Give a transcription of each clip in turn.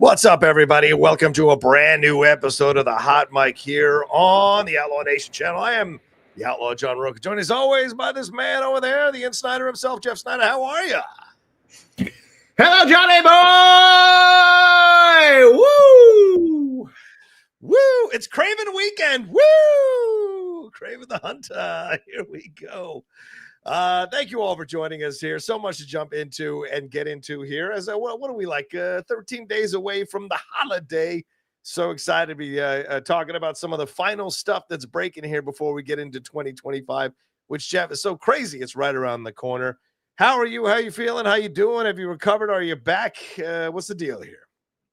What's up, everybody? Welcome to a brand new episode of the Hot Mic here on the Outlaw Nation channel. I am the Outlaw John Rocha, joined as always by this man over there, the Snyder himself, Jeff Snyder. How are you? Hello, Johnny boy! Woo! Woo! It's Kraven weekend. Woo! Kraven the Hunter. Here we go. Thank you all for joining us here. So much to jump into and get into here. As what are we like? 13 days away from the holiday. So excited to be talking about some of the final stuff that's breaking here before we get into 2025, which, Jeff, is so crazy. It's right around the corner. How are you? How are you feeling? How you doing? Have you recovered? Are you back? What's the deal here?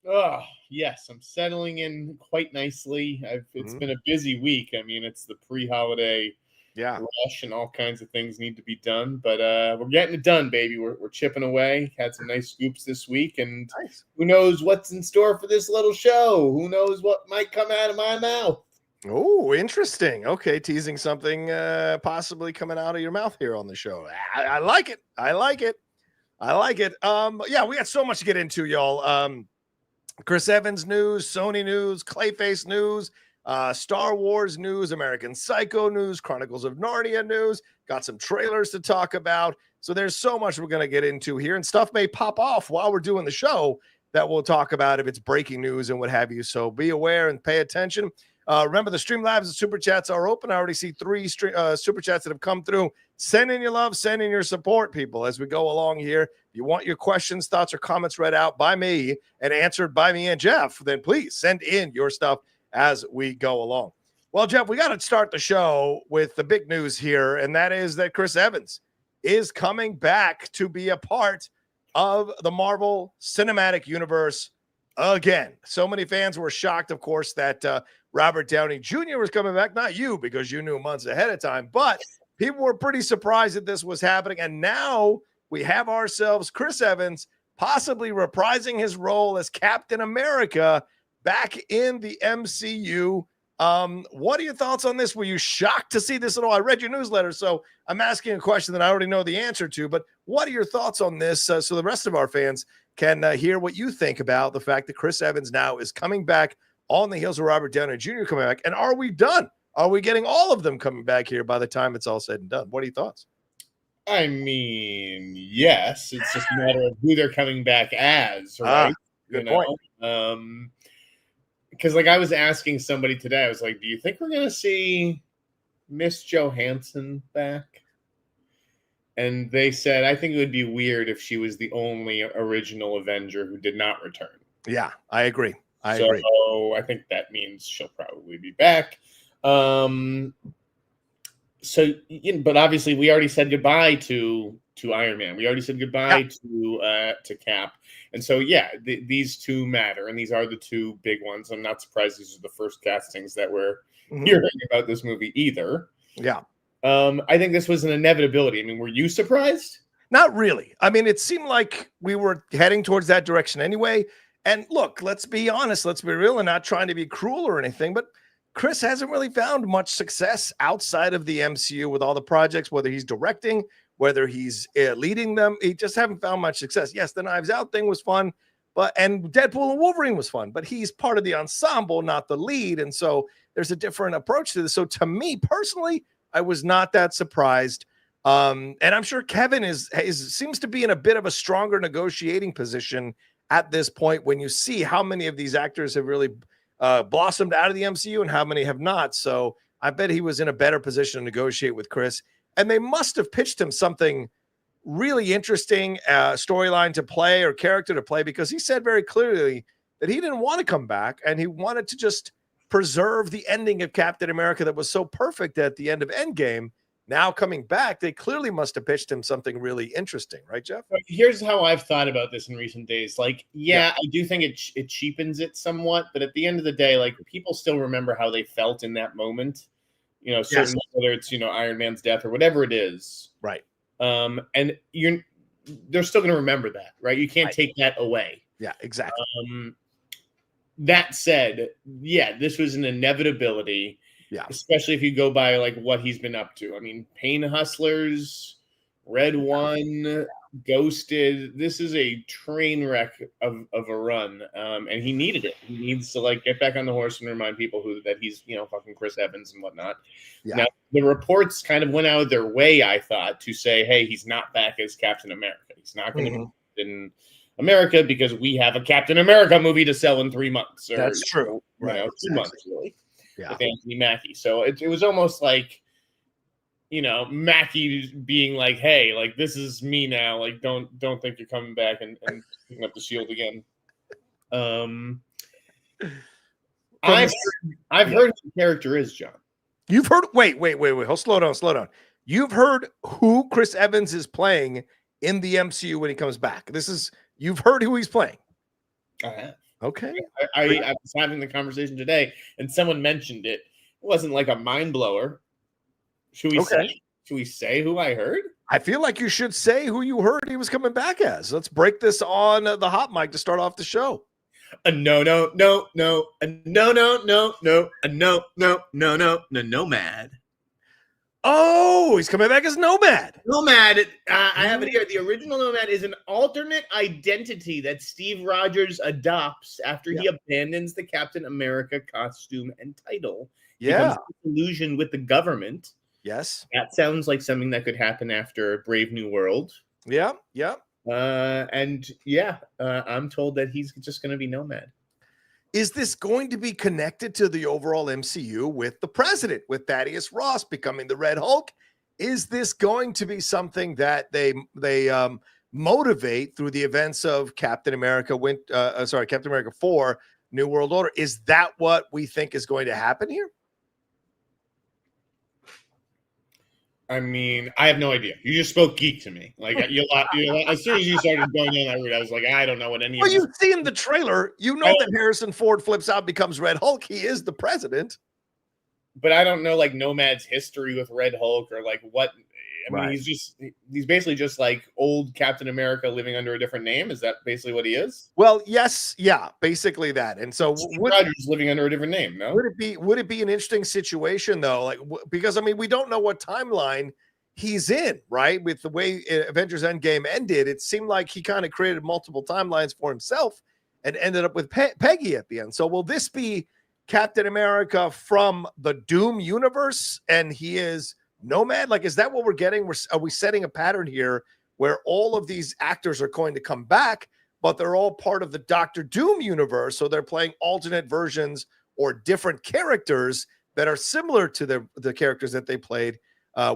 Oh, yes, I'm settling in quite nicely. It's been a busy week. I mean, it's the pre-holiday rush and all kinds of things need to be done, but we're getting it done, baby. We're chipping away. Had some nice scoops this week, and who knows what's in store for this little show? Who knows what might come out of my mouth? Oh, interesting. Okay, teasing something possibly coming out of your mouth here on the show. I like it. I like it. I like it. Yeah, we got so much to get into, y'all. Chris Evans news, Sony news, Clayface news, Star Wars news, American Psycho news, Chronicles of Narnia news. Got some trailers to talk about. So there's so much we're going to get into here, and stuff may pop off while we're doing the show that we'll talk about if it's breaking news and what have you. So be aware and pay attention. Remember, the Streamlabs and Superchats are open. I already see 3 Superchats that have come through. Send in your love, send in your support, people, as we go along here. If you want your questions, thoughts, or comments read out by me and answered by me and Jeff, then please send in your stuff as we go along. Well, Jeff, we got to start the show with the big news here, and that is that Chris Evans is coming back to be a part of the Marvel Cinematic Universe again. So many fans were shocked, of course, that Robert Downey Jr. was coming back. Not you, because you knew months ahead of time, but people were pretty surprised that this was happening. And now we have ourselves Chris Evans possibly reprising his role as Captain America back in the MCU. What are your thoughts on this? Were you shocked to see this at all? I read your newsletter, so I'm asking a question that I already know the answer to, but what are your thoughts on this so the rest of our fans can hear what you think about the fact that Chris Evans now is coming back on the heels of Robert Downey Jr. coming back? And are we done? Are we getting all of them coming back here by the time it's all said and done? What are your thoughts? I mean, yes. It's just a matter of who they're coming back as, right? Good point. Because, like, I was asking somebody today, I was like, do you think we're going to see Miss Johansson back? And they said, I think it would be weird if she was the only original Avenger who did not return. Yeah, I agree. I agree. I think that means she'll probably be back. But obviously we already said goodbye to Iron Man. We already said goodbye to Cap. And so, these two matter, and these are the two big ones. I'm not surprised these are the first castings that we're hearing about this movie either. Yeah. I think this was an inevitability. I mean, were you surprised? Not really. I mean, it seemed like we were heading towards that direction anyway. And look, let's be honest, let's be real, and not trying to be cruel or anything, but Chris hasn't really found much success outside of the MCU with all the projects, whether he's directing, whether he's leading them. He just haven't found much success. Yes, the Knives Out thing was fun, and Deadpool and Wolverine was fun, but he's part of the ensemble, not the lead. And so there's a different approach to this. So to me personally, I was not that surprised. And I'm sure Kevin seems to be in a bit of a stronger negotiating position at this point when you see how many of these actors have really blossomed out of the MCU and how many have not. So I bet he was in a better position to negotiate with Chris. And they must have pitched him something really interesting, storyline to play or character to play, because he said very clearly that he didn't want to come back and he wanted to just preserve the ending of Captain America that was so perfect at the end of Endgame. Now coming back, they clearly must have pitched him something really interesting, right, Jeff? Here's how I've thought about this in recent days. Like, I do think it cheapens it somewhat, but at the end of the day, like, people still remember how they felt in that moment. You know, certainly whether it's Iron Man's death or whatever it is, right? And they're still going to remember that, right? You can't take that away. Yeah, exactly. That said, this was an inevitability. Yeah, especially if you go by like what he's been up to. I mean, Pain Hustlers, Red One, ghosted. This is a train wreck of a run, and he needed it. He needs to like get back on the horse and remind people that he's fucking Chris Evans and whatnot. Yeah. Now the reports kind of went out of their way, I thought, to say, hey, he's not back as Captain America. He's not going to be in America because we have a Captain America movie to sell in 3 months. Or, That's true. Right. 2 months really. Yeah. With Anthony Mackie. So it was almost like, Mackie being like, hey, like this is me now. Like don't think you're coming back and picking up the shield again. I've heard who the character is, John. You've heard wait. Slow down. You've heard who Chris Evans is playing in the MCU when he comes back. You've heard who he's playing. I have. Okay. I was having the conversation today and someone mentioned it. It wasn't like a mind blower. Should we say who I heard? I feel like you should say who you heard he was coming back as. Let's break this on the hot mic to start off the show. Nomad. Oh, he's coming back as Nomad. Nomad. I have it here. The original Nomad is an alternate identity that Steve Rogers adopts after he abandons the Captain America costume and title. Yeah. Illusion with the government. Yes. That sounds like something that could happen after Brave New World. Yeah. I'm told that he's just going to be Nomad. Is this going to be connected to the overall MCU with the president, with Thaddeus Ross becoming the Red Hulk? Is this going to be something that they motivate through the events of Captain America 4 New World Order? Is that what we think is going to happen here? I mean, I have no idea. You just spoke geek to me. Like as soon as you started going down that route, I was like, I don't know what any. Well, you've seen the trailer. You know that Harrison Ford flips out, becomes Red Hulk. He is the president. But I don't know like Nomad's history with Red Hulk or like what. I mean, he's basically just like old Captain America living under a different name. Is that basically what he is? Well, yes, yeah, basically that. And so Rogers living under a different name. No, would it be an interesting situation though? Like because I mean, we don't know what timeline he's in, right? With the way Avengers Endgame ended, it seemed like he kind of created multiple timelines for himself and ended up with Peggy at the end. So will this be Captain America from the Doom universe, and he is Nomad? Like, is that what we're getting? Are we setting a pattern here where all of these actors are going to come back, but they're all part of the Doctor Doom universe? So they're playing alternate versions or different characters that are similar to the characters that they played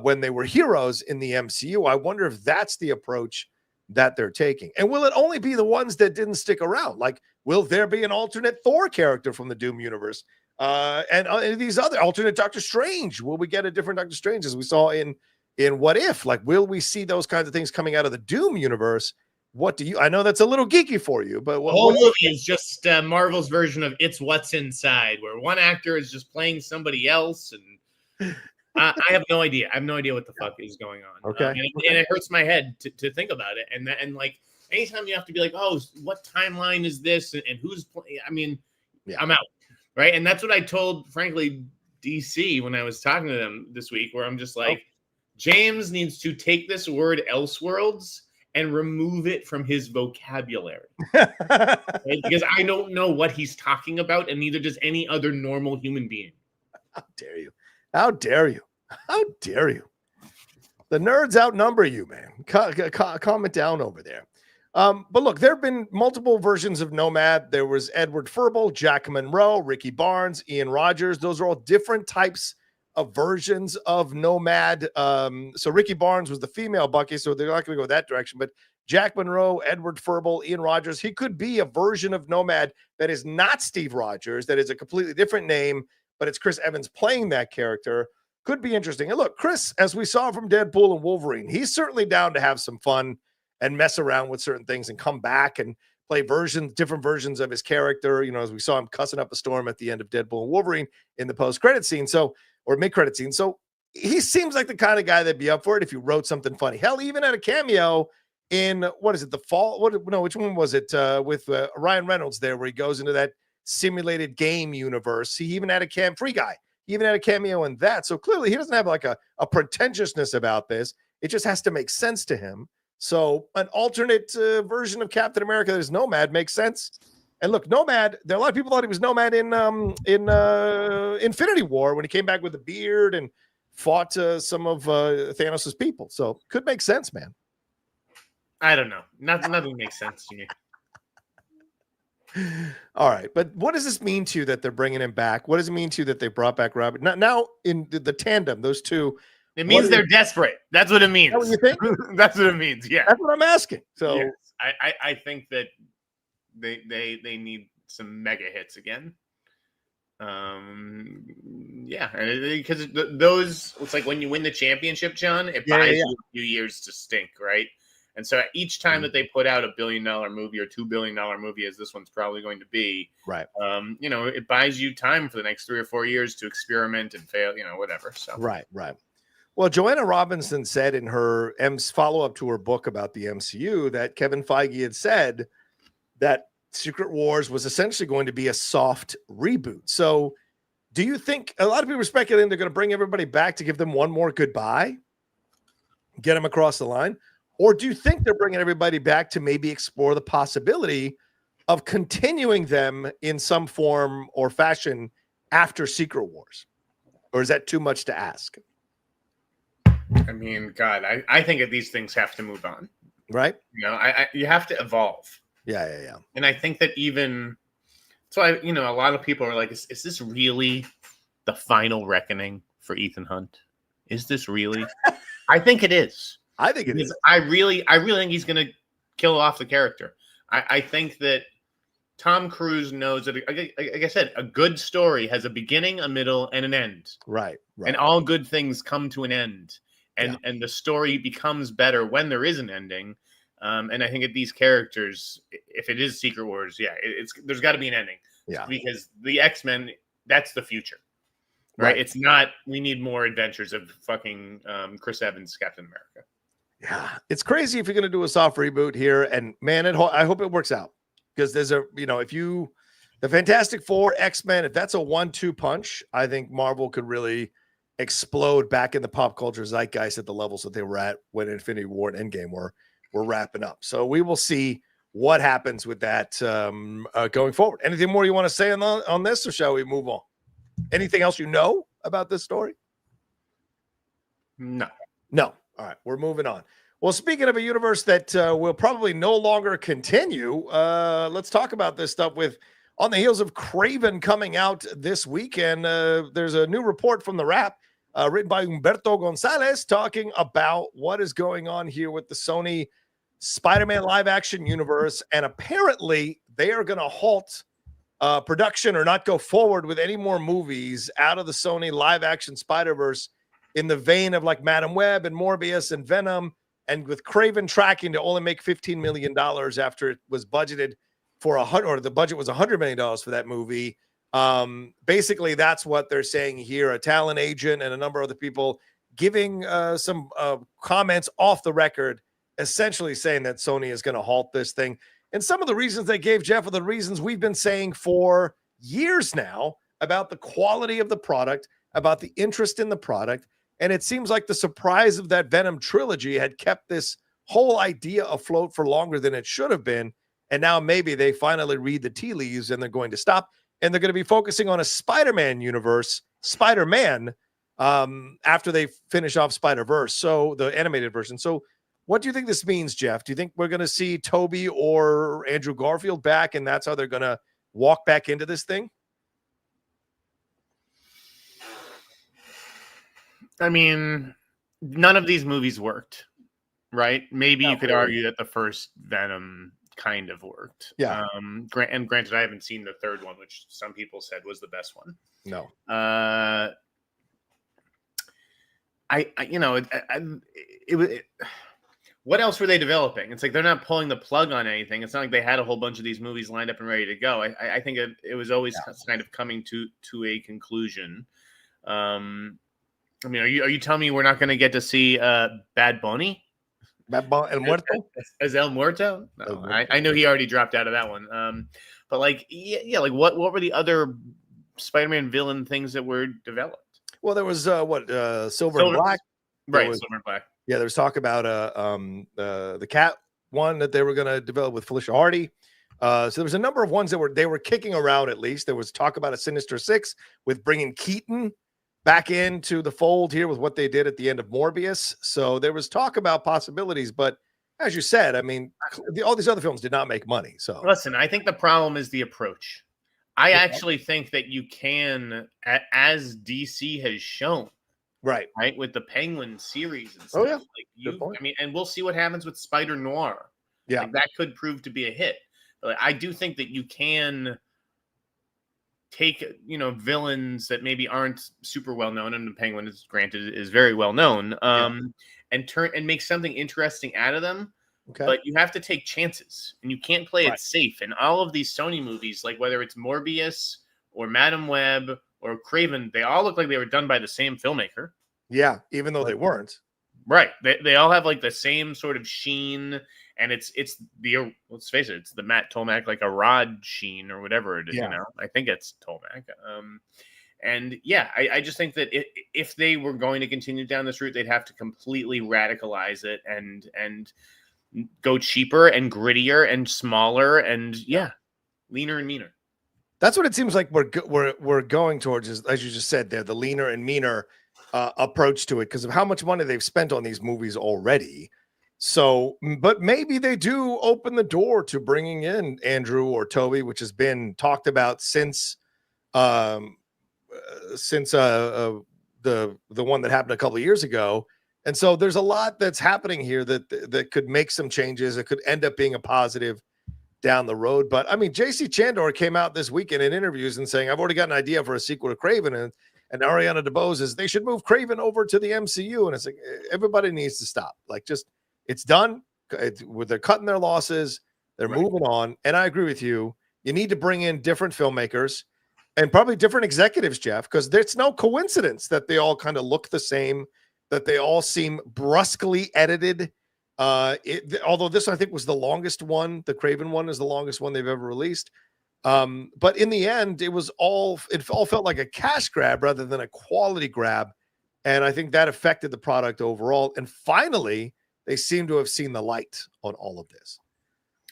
when they were heroes in the MCU. I wonder if that's the approach that they're taking. And will it only be the ones that didn't stick around? Like, will there be an alternate Thor character from the Doom universe? And these other alternate Doctor Strange? Will we get a different Doctor Strange as we saw in What If? Like, will we see those kinds of things coming out of the Doom universe? I know that's a little geeky for you, but the whole movie is just Marvel's version of It's What's Inside, where one actor is just playing somebody else, and I have no idea. I have no idea what the fuck is going on. Okay, and it hurts my head to think about it. And like anytime you have to be like, oh, what timeline is this, and who's playing? I mean, I'm out. Right. And that's what I told, frankly, DC when I was talking to them this week, where I'm just like, James needs to take this word Elseworlds and remove it from his vocabulary. Right? Because I don't know what he's talking about, and neither does any other normal human being. How dare you? How dare you? How dare you? The nerds outnumber you, man. Calm it down over there. But look, there have been multiple versions of Nomad. There was Edward Furble, Jack Monroe, Ricky Barnes, Ian Rogers. Those are all different types of versions of Nomad. So Ricky Barnes was the female Bucky, so they're not going to go that direction. But Jack Monroe, Edward Furble, Ian Rogers, he could be a version of Nomad that is not Steve Rogers, that is a completely different name, but it's Chris Evans playing that character. Could be interesting. And look, Chris, as we saw from Deadpool and Wolverine, he's certainly down to have some fun and mess around with certain things and come back and play different versions of his character. You know, as we saw him cussing up a storm at the end of Deadpool and Wolverine in the post-credit scene. Or mid-credit scene. So he seems like the kind of guy that'd be up for it if you wrote something funny. Hell, even had a cameo in, what is it, The Fall? Which one was it? With Ryan Reynolds there, where he goes into that simulated game universe. He even had a Free Guy. He even had a cameo in that. So clearly he doesn't have like a pretentiousness about this. It just has to make sense to him. So an alternate version of Captain America that is Nomad makes sense. And look, Nomad, there are a lot of people thought he was Nomad in Infinity War when he came back with a beard and fought some of Thanos' people. So could make sense, man. I don't know. Nothing makes sense to me. All right, but what does this mean to you that they're bringing him back? What does it mean to you that they brought back Robert? Now in the tandem, those two. It means they're desperate. That's what it means. What do you think? That's what it means. Yeah, that's what I'm asking. So yes. I think that they need some mega hits again. Yeah, because those, it's like when you win the championship, John, it buys you a few years to stink, right? And so each time that they put out $1 billion movie or $2 billion movie, as this one's probably going to be, right? It buys you time for the next 3 or 4 years to experiment and fail, whatever. So right. Well, Joanna Robinson said in her follow-up to her book about the MCU that Kevin Feige had said that Secret Wars was essentially going to be a soft reboot. So do you think a lot of people are speculating they're going to bring everybody back to give them one more goodbye, get them across the line? Or do you think they're bringing everybody back to maybe explore the possibility of continuing them in some form or fashion after Secret Wars? Or is that too much to ask? I mean, God, I think that these things have to move on. Right? You have to evolve. Yeah. And I think that so a lot of people are like, is this really the final reckoning for Ethan Hunt? Is this really? I think it is. I think it is. I really think he's going to kill off the character. I think that Tom Cruise knows that, like I said, a good story has a beginning, a middle, and an end. Right. And all good things come to an end. And the story becomes better when there is an ending. And I think that these characters, if it is Secret Wars, there's got to be an ending. Yeah. Because the X-Men, that's the future. Right? It's not, we need more adventures of fucking Chris Evans, Captain America. Yeah, it's crazy if you're going to do a soft reboot here, and man, I hope it works out, because there's the Fantastic Four, X-Men, if that's a 1-2 punch, I think Marvel could really explode back in the pop culture zeitgeist at the levels that they were at when Infinity War and Endgame were wrapping up. So we will see what happens with that going forward. Anything more you want to say on this, or shall we move on? Anything else you know about this story? No. All right, we're moving on. Well, speaking of a universe that will probably no longer continue, let's talk about this stuff on the heels of Kraven coming out this weekend. There's a new report from The Wrap written by Humberto Gonzalez talking about what is going on here with the Sony Spider-Man live action universe. And apparently they are going to halt production or not go forward with any more movies out of the Sony live action Spider-Verse in the vein of like Madam Web and Morbius and Venom, and with Kraven tracking to only make $15 million after it was budgeted for the budget was $100 million for that movie. Basically, that's what they're saying here. A talent agent and a number of other people giving some comments off the record, essentially saying that Sony is going to halt this thing. And some of the reasons they gave, Jeff, are the reasons we've been saying for years now about the quality of the product, about the interest in the product. And it seems like the surprise of that Venom trilogy had kept this whole idea afloat for longer than it should have been. And now maybe they finally read the tea leaves and they're going to stop. And they're going to be focusing on a Spider-Man universe, Spider-Man, after they finish off Spider-Verse, so the animated version. So what do you think this means, Jeff? Do you think we're going to see Toby or Andrew Garfield back, and that's how they're going to walk back into this thing? I mean, none of these movies worked, right? Maybe you could argue that the first Venom kind of worked. Yeah. And granted, I haven't seen the third one, which some people said was the best one. No. What else were they developing? It's like they're not pulling the plug on anything. It's not like they had a whole bunch of these movies lined up and ready to go. I think it was always kind of coming to a conclusion. I mean, are you telling me we're not going to get to see Bad Bunny? El Muerto? As El Muerto? No, I know he already dropped out of that one. But like, like what were the other Spider-Man villain things that were developed? Well, there was Silver and Black. Right, Silver and Black. Yeah, there was talk about the cat one that they were going to develop with Felicia Hardy. So there was a number of ones that they were kicking around. At least there was talk about a Sinister Six with bringing Keaton back into the fold here with what they did at the end of Morbius. So there was talk about possibilities, but as you said, I mean, all these other films did not make money. So listen, I think the problem is the approach. I actually think that you can, as DC has shown, right, with the Penguin series and stuff. I mean, and we'll see what happens with Spider Noir. Yeah, like, that could prove to be a hit. But I do think that you can take, villains that maybe aren't super well known, and the Penguin is very well known, and make something interesting out of them. Okay. But you have to take chances, and you can't play it safe. And all of these Sony movies, like whether it's Morbius or Madam Web or Kraven, they all look like they were done by the same filmmaker. Yeah, even though they weren't. Right. They all have like the same sort of sheen, and it's the, let's face it, it's the Matt Tolmach, like a Rod sheen or whatever it is. Yeah. I think it's Tolmach. And yeah, I just think that if they were going to continue down this route, they'd have to completely radicalize it and go cheaper and grittier and smaller and leaner and meaner. That's what it seems like we're going towards, is, as you just said there, the leaner and meaner approach to it because of how much money they've spent on these movies already. So, but maybe they do open the door to bringing in Andrew or Toby, which has been talked about since the one that happened a couple of years ago. And so there's a lot that's happening here that could make some changes. It could end up being a positive down the road. But I mean, JC Chandor came out this weekend in interviews and saying, I've already got an idea for a sequel to Kraven. And Ariana DeBose is, they should move Kraven over to the MCU. And it's like, everybody needs to stop. Like, just, it's done. They're cutting their losses. They're moving on. And I agree with you. You need to bring in different filmmakers and probably different executives, Jeff, because there's no coincidence that they all kind of look the same, that they all seem brusquely edited. Although this, I think, was the longest one. The Kraven one is the longest one they've ever released. But in the end, it all felt like a cash grab rather than a quality grab. And I think that affected the product overall. And finally, they seem to have seen the light on all of this.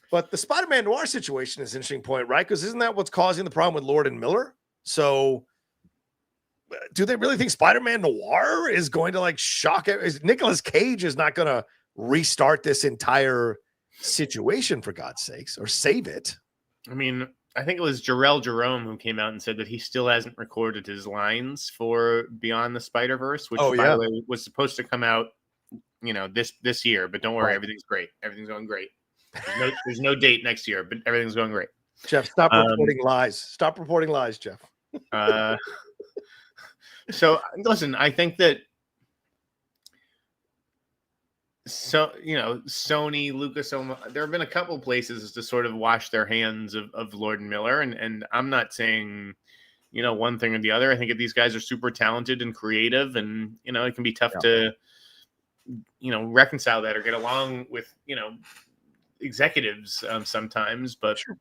But the Spider-Man Noir situation is an interesting point, right? Because isn't that what's causing the problem with Lord and Miller? So do they really think Spider-Man Noir is going to like shock it? Nicolas Cage is not going to restart this entire situation, for God's sakes, or save it. I mean, I think it was Jarrell Jerome who came out and said that he still hasn't recorded his lines for Beyond the Spider-Verse, which by the way was supposed to come out, this year. But don't worry, everything's great. Everything's going great. There's no date next year, but everything's going great. Jeff, stop reporting lies. Stop reporting lies, Jeff. So listen, I think that Sony, Lucas, there have been a couple places to sort of wash their hands of Lord and Miller, and I'm not saying one thing or the other. I think that these guys are super talented and creative, and it can be tough to reconcile that or get along with executives sometimes, but sure.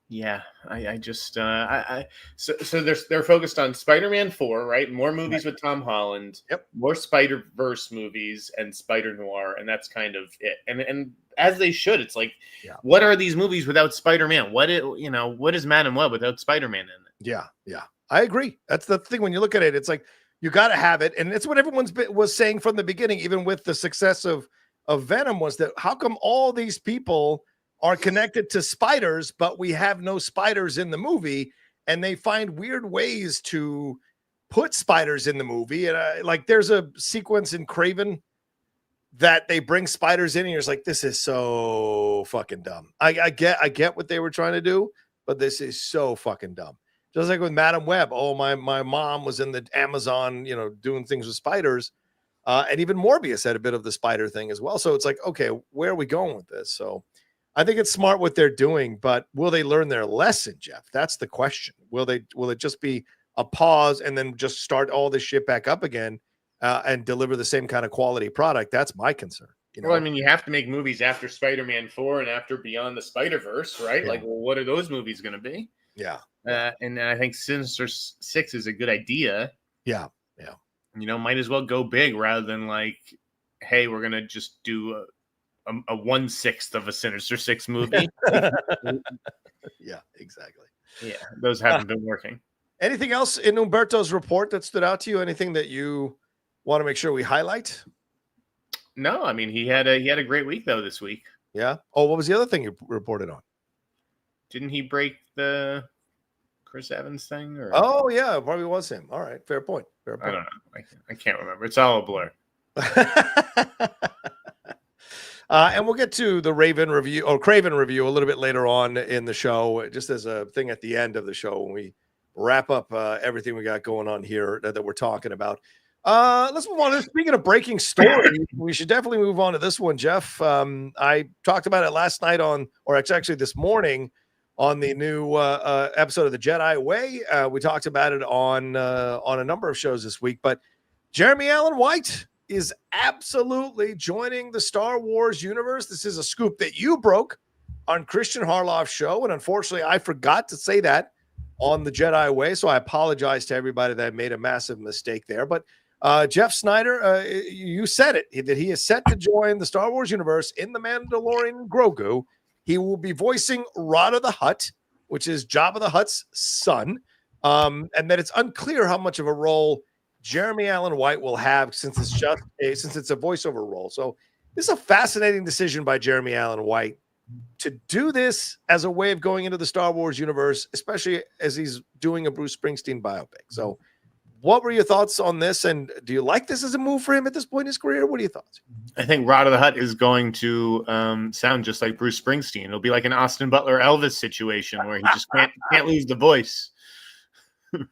Yeah, I just so they're focused on Spider-Man 4, right? More movies with Tom Holland, more Spider-Verse movies and Spider Noir, and that's kind of it. And as they should, it's like, what are these movies without Spider-Man? What is Madam Web without Spider-Man in it? Yeah, I agree. That's the thing when you look at it. It's like you got to have it, and it's what everyone's was saying from the beginning, even with the success of Venom, was that how come all these people are connected to spiders, but we have no spiders in the movie, and they find weird ways to put spiders in the movie. And like, there's a sequence in Kraven that they bring spiders in, and you're just like, this is so fucking dumb. I get what they were trying to do, but this is so fucking dumb. Just like with Madam Web. Oh, my mom was in the Amazon, doing things with spiders. And even Morbius had a bit of the spider thing as well. So it's like, okay, where are we going with this? So I think it's smart what they're doing, but will they learn their lesson, Jeff? That's the question. Will it just be a pause and then just start all this shit back up again and deliver the same kind of quality product? That's my concern. Well, I mean, you have to make movies after Spider-Man 4 and after Beyond the Spider-Verse, right? Yeah. Like, well, what are those movies going to be? Yeah. And I think Sinister Six is a good idea. Yeah. Might as well go big rather than like hey, we're gonna just do a 1/6 of a Sinister Six movie. Yeah, exactly. Yeah, those haven't been working. Anything else in Umberto's report that stood out to you? Anything that you want to make sure we highlight? No, I mean he had a great week though this week. Yeah. Oh, what was the other thing you reported on? Didn't he break the Chris Evans thing? Or? Oh yeah, it probably was him. All right, fair point. Fair point. I don't know. I can't remember. It's all a blur. And we'll get to the Kraven review a little bit later on in the show, just as a thing at the end of the show when we wrap up everything we got going on here that we're talking about. Let's move on. Speaking of breaking story, we should definitely move on to this one, Jeff. I talked about it last night or actually this morning on the new episode of the Jedi Way. We talked about it on a number of shows this week, but Jeremy Allen White is absolutely joining the Star Wars universe. This is a scoop that you broke on Christian Harloff's show, and unfortunately, I forgot to say that on the Jedi Way, so I apologize to everybody that made a massive mistake there. But Jeff Snyder, you said it, that he is set to join the Star Wars universe in The Mandalorian Grogu. He will be voicing Rada the Hutt, which is Jabba the Hutt's son, and that it's unclear how much of a role Jeremy Allen White will have since it's a voiceover role. So this is a fascinating decision by Jeremy Allen White to do this as a way of going into the Star Wars universe, especially as he's doing a Bruce Springsteen biopic. So what were your thoughts on this? And do you like this as a move for him at this point in his career? What are your thoughts? I think Rada the Hutt is going to sound just like Bruce Springsteen. It'll be like an Austin Butler Elvis situation where he just can't lose the voice. Help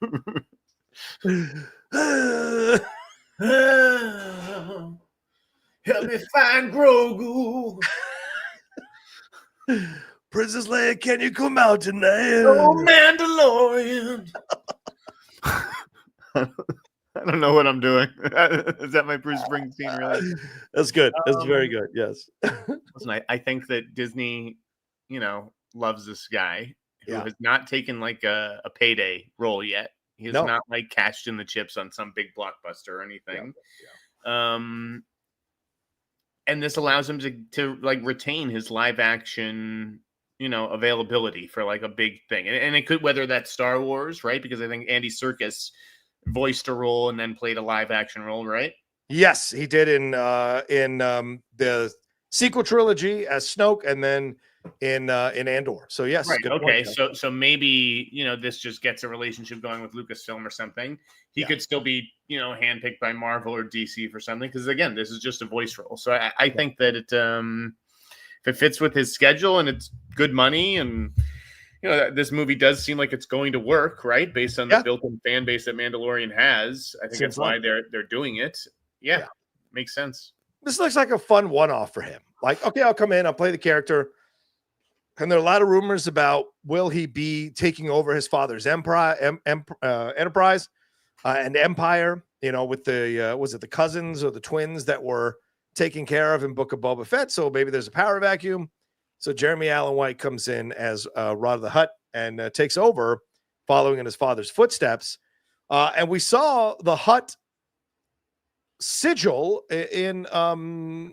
me find Grogu. Princess Leia, can you come out tonight? Oh, Mandalorian. I don't know what I'm doing. Is that my Bruce Springsteen really? That's good. That's very good. Yes. Listen, I think that Disney, loves this guy who has not taken like a payday role yet. He has not like cashed in the chips on some big blockbuster or anything. And this allows him to like retain his live action, availability for like a big thing. And it could, whether that's Star Wars, right? Because I think Andy Serkis voiced a role and then played a live action role, right? Yes, he did in the sequel trilogy as Snoke, and then in Andor. So yes, right. Okay, so maybe this just gets a relationship going with Lucasfilm or something. He could still be handpicked by Marvel or DC for something, because again, this is just a voice role. So I think that it if it fits with his schedule and it's good money, and this movie does seem like it's going to work, right? Based on the built-in fan base that Mandalorian has. I think that's why they're doing it. Yeah, makes sense. This looks like a fun one-off for him. Like, okay, I'll come in, I'll play the character. And there are a lot of rumors about, will he be taking over his father's enterprise and empire, with the, was it the cousins or the twins that were taken care of in Book of Boba Fett? So maybe there's a power vacuum. So Jeremy Allen White comes in as Rada the Hutt and takes over, following in his father's footsteps. And we saw the Hutt sigil in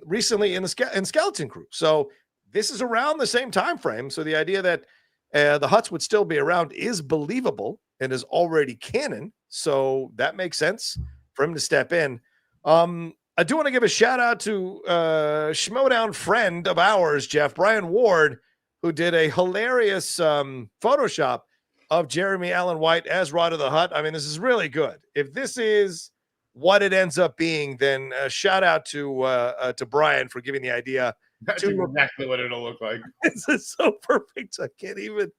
recently in Skeleton Crew. So this is around the same time frame. So the idea that the Hutts would still be around is believable and is already canon. So that makes sense for him to step in. I do want to give a shout out to Schmodown friend of ours, Jeff, Brian Ward, who did a hilarious Photoshop of Jeremy Allen White as Rada the Hutt. I mean, this is really good. If this is what it ends up being, then shout out to Brian for giving the idea. That's exactly what it'll look like. It's so perfect. I can't even.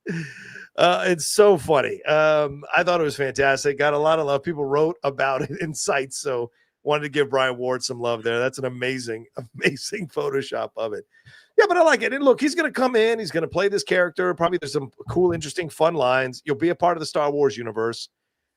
It's so funny. I thought it was fantastic. Got a lot of love. People wrote about it in sites, so wanted to give Brian Ward some love there. That's an amazing, amazing Photoshop of it. Yeah, but I like it. And look, he's going to come in. He's going to play this character. Probably there's some cool, interesting, fun lines. You'll be a part of the Star Wars universe.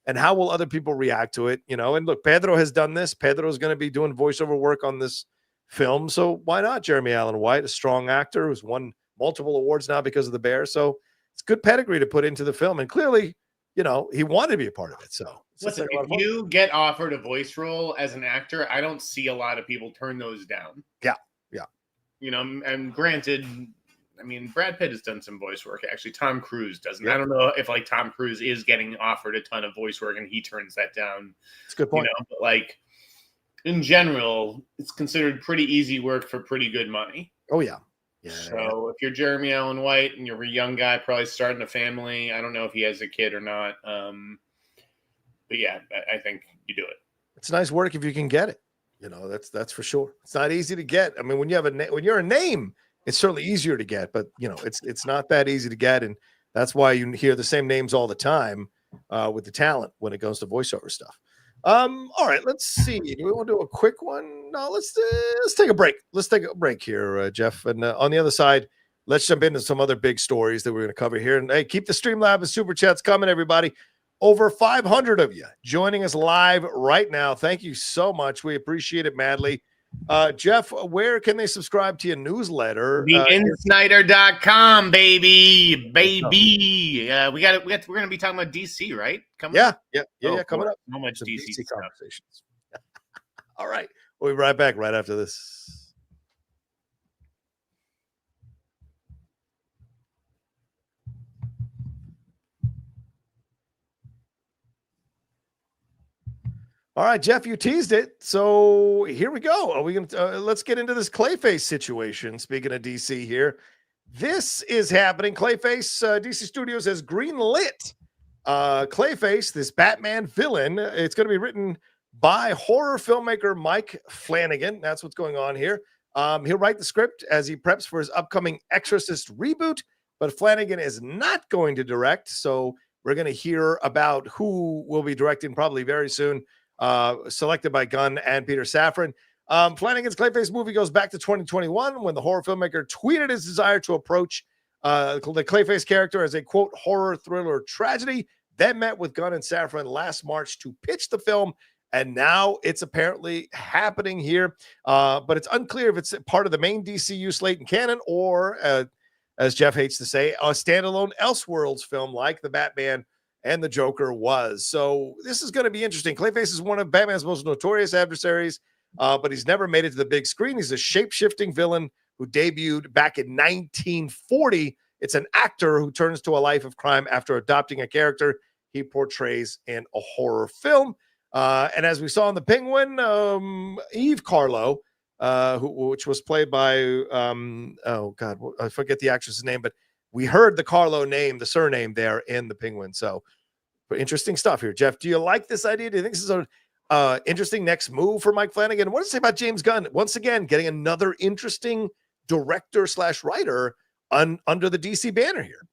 And how will other people react to it? And look, Pedro has done this. Pedro is going to be doing voiceover work on this film. So why not Jeremy Allen White, a strong actor who's won multiple awards now because of The Bear. So it's good pedigree to put into the film. And clearly you know, he wanted to be a part of it. So listen, if you get offered a voice role as an actor, I don't see a lot of people turn those down. Yeah. You know, and granted, I mean, Brad Pitt has done some voice work. Actually, Tom Cruise doesn't. I don't know if like Tom Cruise is getting offered a ton of voice work and he turns that down. That's a good point. You know, but like in general, it's considered pretty easy work for pretty good money. Oh yeah. So if you're Jeremy Allen White and you're a young guy, probably starting a family, I don't know if he has a kid or not. But yeah, I think you do it. It's nice work if you can get it. You know, that's for sure. It's not easy to get. I mean, when you have when you're a name, it's certainly easier to get, but you know, it's not that easy to get, and that's why you hear the same names all the time with the talent when it goes to voiceover stuff. All right, let's see. Do we want to do a quick one? No, let's take a break. Let's take a break here, Jeff. And on the other side, let's jump into some other big stories that we're going to cover here. And hey, keep the Streamlabs and Super Chats coming, everybody. Over 500 of you joining us live right now. Thank you so much. We appreciate it madly. Jeff, where can they subscribe to your newsletter? Insnider.com, baby. We're going to be talking about DC, right? Coming up. Coming up. So much DC conversations. All right. We'll be right back right after this. All right, Jeff, you teased it. So here we go. Are we going to let's get into this Clayface situation. Speaking of DC here, this is happening. Clayface, DC Studios has greenlit Clayface, this Batman villain. It's going to be written by horror filmmaker Mike Flanagan. That's what's going on here. He'll write the script as he preps for his upcoming Exorcist reboot, but Flanagan is not going to direct. So we're going to hear about who will be directing probably very soon. Selected by Gunn and Peter Safran. Flanagan's Clayface movie goes back to 2021 when the horror filmmaker tweeted his desire to approach the Clayface character as a, quote, horror thriller tragedy, then met with Gunn and Safran last March to pitch the film, and now it's apparently happening here. But it's unclear if it's part of the main DCU slate and canon or, as Jeff hates to say, a standalone Elseworlds film like the Batman and the Joker was. So this is going to be interesting. Clayface is one of Batman's most notorious adversaries, but he's never made it to the big screen. He's a shape-shifting villain who debuted back in 1940. It's an actor who turns to a life of crime after adopting a character he portrays in a horror film. And as we saw in The Penguin, Eve Carlo, which was played by, I forget the actress's name, but we heard the Carlo name, the surname there in The Penguin. So interesting stuff here. Jeff, do you like this idea? Do you think this is an interesting next move for Mike Flanagan? What does it say about James Gunn? Once again, getting another interesting director/writer under the DC banner here.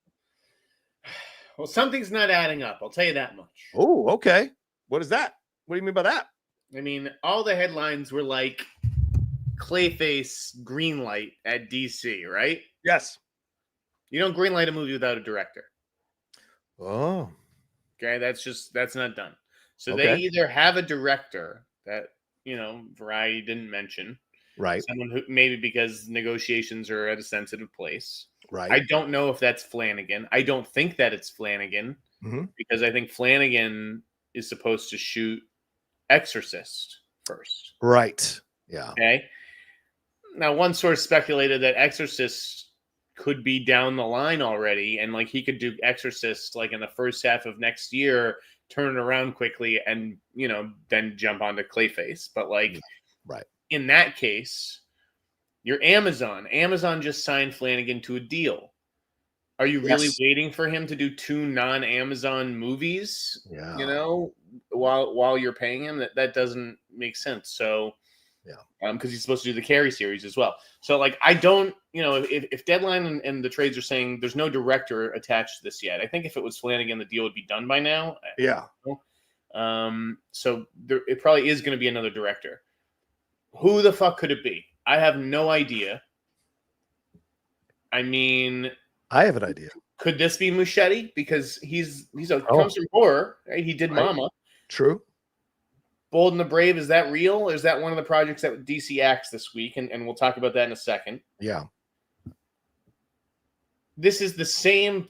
Well, something's not adding up. I'll tell you that much. Oh, okay. What is that? What do you mean by that? I mean, all the headlines were like Clayface greenlight at DC, right? Yes. You don't greenlight a movie without a director. Oh. Okay, that's not done. So they either have a director that, you know, Variety didn't mention. Right. Someone who maybe because negotiations are at a sensitive place. Right. I don't know if that's Flanagan. I don't think that it's Flanagan because I think Flanagan is supposed to shoot Exorcist first. Right. Yeah. Okay. Now, one source speculated that Exorcist could be down the line already, and like he could do Exorcist like in the first half of next year, turn it around quickly, and you know then jump onto Clayface. But like, right in that case, you're Amazon. Amazon just signed Flanagan to a deal. Are you really waiting for him to do 2 non-Amazon movies? Yeah. You know, while you're paying him, that doesn't make sense. So. Yeah. Because he's supposed to do the Carrie series as well. So, like, I don't, you know, if Deadline and the trades are saying there's no director attached to this yet, I think if it was Flanagan, the deal would be done by now. Yeah. So it probably is going to be another director. Who the fuck could it be? I have no idea. I mean, I have an idea. Could this be Muschietti? Because he's comes from horror, right? He did Mama. True. Bold and the Brave, is that real? Or is that one of the projects that DC acts this week? And we'll talk about that in a second. Yeah. This is the same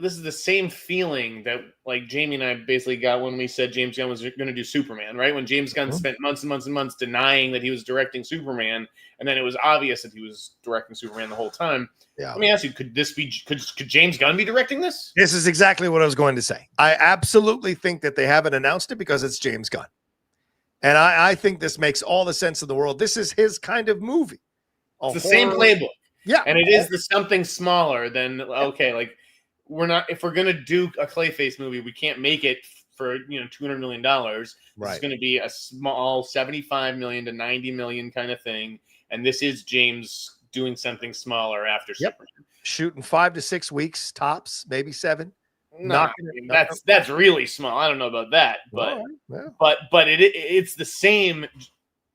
this is the same feeling that like Jamie and I basically got when we said James Gunn was going to do Superman, right? When James Gunn spent months and months and months denying that he was directing Superman, and then it was obvious that he was directing Superman the whole time. Yeah. Let me ask you: could James Gunn be directing this? This is exactly what I was going to say. I absolutely think that they haven't announced it because it's James Gunn, and I think this makes all the sense in the world. This is his kind of movie. It's the same playbook, yeah, and it is something smaller than like. If we're gonna do a Clayface movie, we can't make it for $200 million. Right. It's gonna be a small 75 million to 90 million kind of thing, and this is James doing something smaller after Superman. Shooting 5 to 6 weeks tops, maybe 7. No, that's really small. I don't know about that, but but it's the same.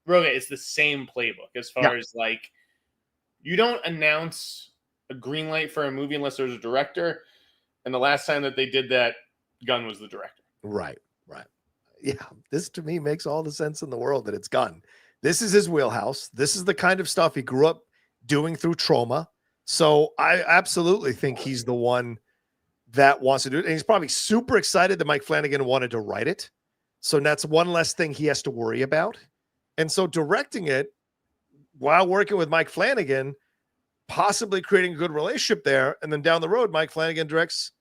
Rocha, it's the same playbook as far as like you don't announce a green light for a movie unless there's a director. And the last time that they did that, Gunn was the director. Right. Yeah, this to me makes all the sense in the world that it's Gunn. This is his wheelhouse. This is the kind of stuff he grew up doing through trauma. So I absolutely think he's the one that wants to do it. And he's probably super excited that Mike Flanagan wanted to write it. So that's one less thing he has to worry about. And so directing it while working with Mike Flanagan, possibly creating a good relationship there. And then down the road, Mike Flanagan directs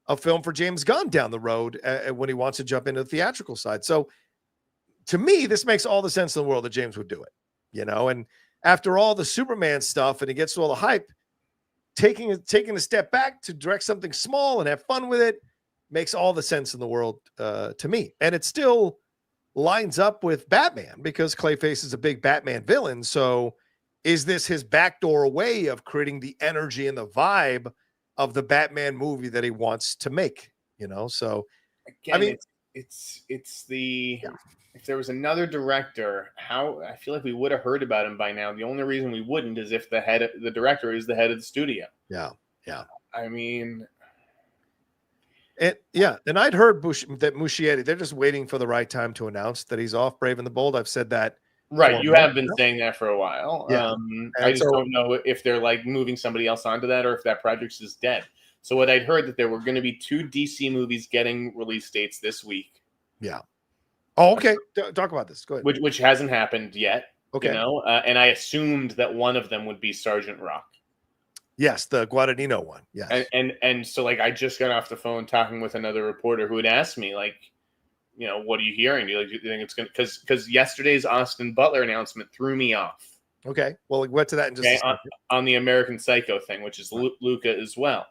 a film for James Gunn down the road when he wants to jump into the theatrical side. So to me, this makes all the sense in the world that James would do it, and after all the Superman stuff and he gets to all the hype, taking a step back to direct something small and have fun with it makes all the sense in the world to me. And it still lines up with Batman because Clayface is a big Batman villain. So is this his backdoor way of creating the energy and the vibe of the Batman movie that he wants to make? So again, I mean, it's the if there was another director, I feel like we would have heard about him by now. The only reason we wouldn't is if the director is the head of the studio. Yeah. I mean, and I'd heard that Muschietti, they're just waiting for the right time to announce that he's off Brave and the Bold. I've said that. Right, you have been saying that for a while. Yeah. I just don't know if they're like moving somebody else onto that or if that project is dead. So what I'd heard that there were going to be 2 DC movies getting release dates this week. Yeah. Oh, okay. Talk about this. Go ahead. Which hasn't happened yet. Okay. And I assumed that one of them would be Sergeant Rock. Yes, the Guadagnino one. Yes. And so like I just got off the phone talking with another reporter who had asked me like, what are you hearing? Do you think it's going to, because yesterday's Austin Butler announcement threw me off. Okay. Well, we'll get to that in just a second. On the American Psycho thing, which is Luca as well.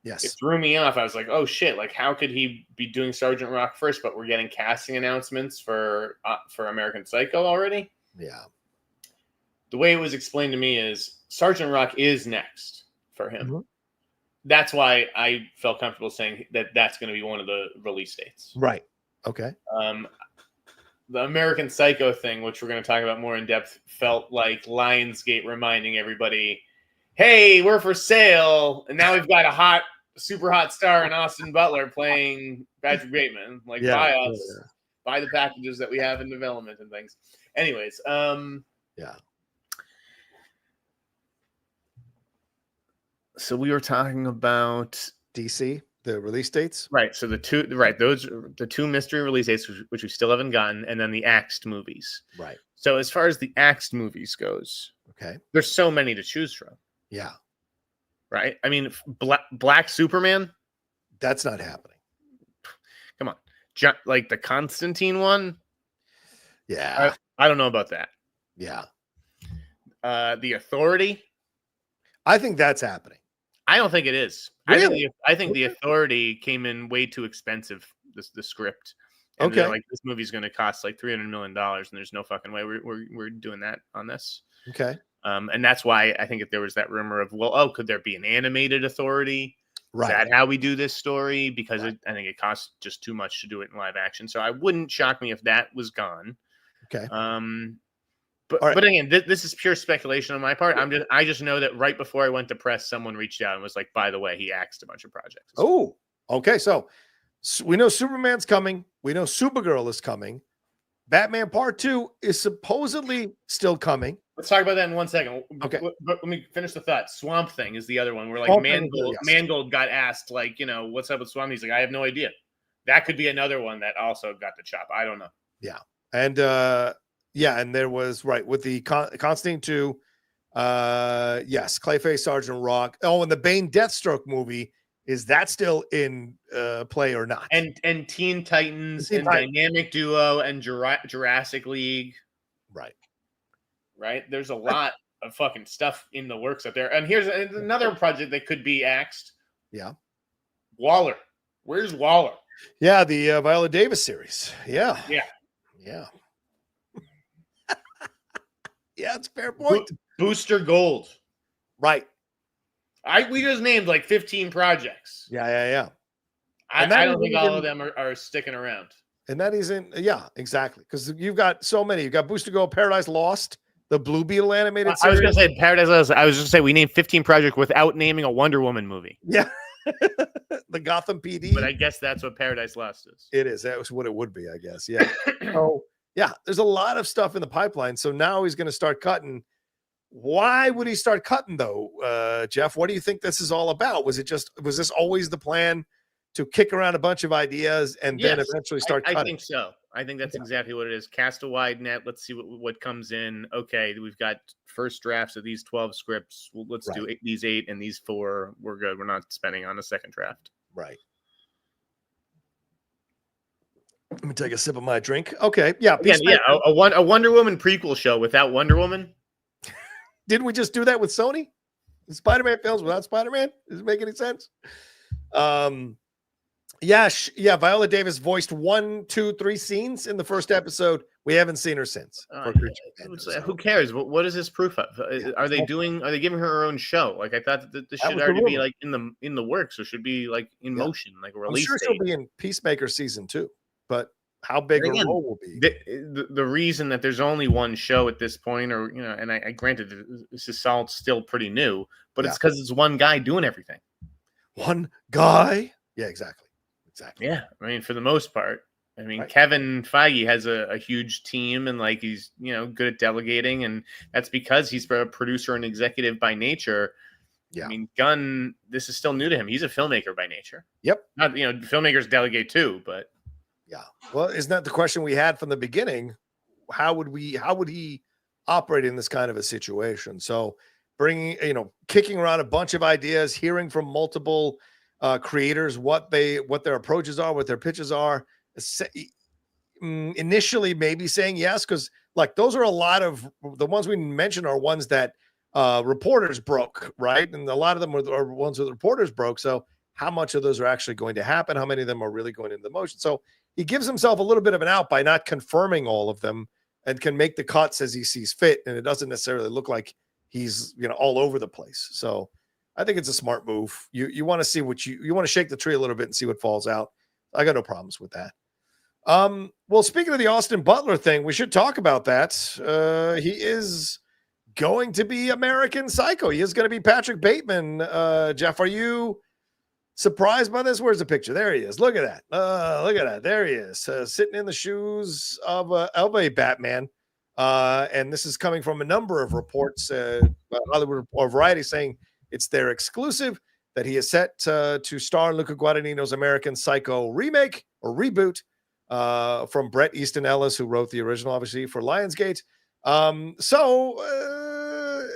Yes. It threw me off. I was like, oh shit. Like how could he be doing Sergeant Rock first, but we're getting casting announcements for American Psycho already? Yeah. The way it was explained to me is Sergeant Rock is next for him. Mm-hmm. That's why I felt comfortable saying that that's going to be one of the release dates. Right. Okay. The American Psycho thing, which we're going to talk about more in depth, felt like Lionsgate reminding everybody, hey, we're for sale. And now we've got a super hot star in Austin Butler playing Patrick Bateman. Like, buy us, buy the packages that we have in development and things. Anyways. So we were talking about DC. The release dates, right? So the two mystery release dates, which we still haven't gotten, and then the axed movies, right? So as far as the axed movies goes, okay, there's so many to choose from. Yeah, right. I mean, Black Superman, that's not happening. Come on, like the Constantine one. Yeah, I don't know about that. Yeah, the Authority. I think that's happening. I don't think it is. Really? I think the Authority came in way too expensive. The script. And okay. Like this movie's going to cost like $300 million, and there's no fucking way we're doing that on this. Okay. And that's why I think if there was that rumor of could there be an animated Authority? Right. Is that how we do this story? Because I think it costs just too much to do it in live action. So I wouldn't shock me if that was gone. Okay. But again, this is pure speculation on my part. I just know that right before I went to press, someone reached out and was like, "By the way, he axed a bunch of projects." Oh, okay. So we know Superman's coming. We know Supergirl is coming. Batman Part 2 is supposedly still coming. Let's talk about that in 1 second. Okay. But let me finish the thought. Swamp Thing is the other one where like Mangold got asked, like, what's up with Swamp? He's like, I have no idea. That could be another one that also got the chop. I don't know. Yeah. And and there was with the Constantine 2. Yes, Clayface, Sergeant Rock. Oh, and the Bane Deathstroke movie. Is that still in play or not? And Teen Titans and Dynamic Duo and Jurassic League. Right. There's a lot of fucking stuff in the works up there. And here's another project that could be axed. Yeah. Waller. Where's Waller? Yeah, the Viola Davis series. Yeah. Yeah. Yeah. Yeah, it's a fair point. Booster Gold. Right. We just named like 15 projects. Yeah. I don't think all of them are sticking around. And that isn't, exactly. Because you've got so many. You've got Booster Gold, Paradise Lost, the Blue Beetle animated series. I was going to say Paradise Lost. I was just going to say we named 15 projects without naming a Wonder Woman movie. Yeah. The Gotham PD. But I guess that's what Paradise Lost is. It is. That was what it would be, I guess. Yeah. So, there's a lot of stuff in the pipeline. So now he's going to start cutting. Why would he start cutting though, Jeff? What do you think this is all about? Was this always the plan to kick around a bunch of ideas and then eventually start cutting? I think so. I think that's exactly what it is. Cast a wide net. Let's see what comes in. Okay, we've got first drafts of these 12 scripts. Well, let's do these 8 and these 4. We're good. We're not spending on a second draft. Right. Let me take a sip of my drink. Okay. Yeah. Again, a Wonder Woman prequel show without Wonder Woman. Didn't we just do that with Sony? Spider-Man films without Spider-Man? Does it make any sense? Viola Davis voiced 1, 2, 3 scenes in the first episode. We haven't seen her since. Who cares? What is this proof of? Are they giving her own show? Like I thought that this should already be like in the works, or should be like in motion, like a release. I'm sure she'll be in Peacemaker season 2, but how big a role will be? The reason that there's only one show at this point, or and I granted this is all still pretty new, but it's because it's one guy doing everything. One guy? Yeah, exactly. Yeah, I mean, for the most part, I mean, Kevin Feige has a huge team, and like he's good at delegating, and that's because he's a producer and executive by nature. Yeah, I mean, Gunn, this is still new to him. He's a filmmaker by nature. Yep. Not filmmakers delegate too, but. Yeah. Well, isn't that the question we had from the beginning? How would he operate in this kind of a situation? So kicking around a bunch of ideas, hearing from multiple creators, what their approaches are, what their pitches are, initially maybe saying yes. Cause like those are a lot of the ones we mentioned are ones that reporters broke. Right. And a lot of them are ones that the reporters broke. So how much of those are actually going to happen? How many of them are really going into the motion? So he gives himself a little bit of an out by not confirming all of them and can make the cuts as he sees fit. And it doesn't necessarily look like he's, all over the place. So I think it's a smart move. You want to see what you want to shake the tree a little bit and see what falls out. I got no problems with that. Well, speaking of the Austin Butler thing, we should talk about that. He is going to be American Psycho. He is going to be Patrick Bateman. Jeff, are you surprised by this? Where's the picture? There he is. Look at that. Look at that. There he is, sitting in the shoes of a Batman. And this is coming from a number of reports, Hollywood or Variety, saying it's their exclusive that he is set to star Luca Guadagnino's American Psycho remake or reboot from Bret Easton Ellis, who wrote the original, obviously, for Lionsgate.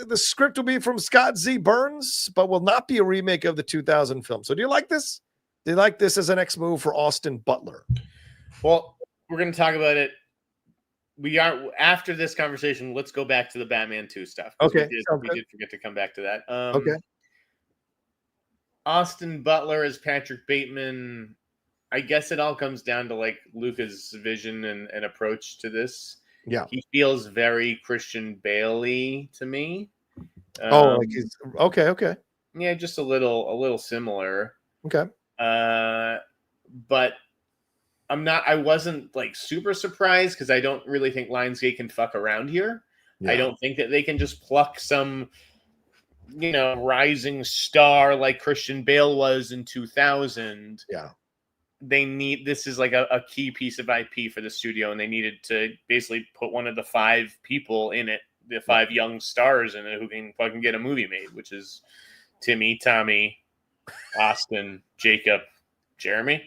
The script will be from Scott Z. Burns, but will not be a remake of the 2000 film. So do you like this? Do you like this as an next move for Austin Butler? Well, we're going to talk about it. After this conversation, let's go back to the Batman 2 stuff. Okay. We did forget to come back to that. Okay. Austin Butler as Patrick Bateman. I guess it all comes down to like Luca's vision and approach to this. Yeah, he feels very Christian Bale-y to me. Okay. Yeah, just a little similar. Okay. But I wasn't like super surprised because I don't really think Lionsgate can fuck around here. Yeah. I don't think that they can just pluck some, rising star like Christian Bale was in 2000. Yeah. this is like a key piece of IP for the studio, and they needed to basically put one of the 5 people in it, the 5 young stars in it who can fucking get a movie made, which is Timmy, Tommy, Austin, Jacob, Jeremy.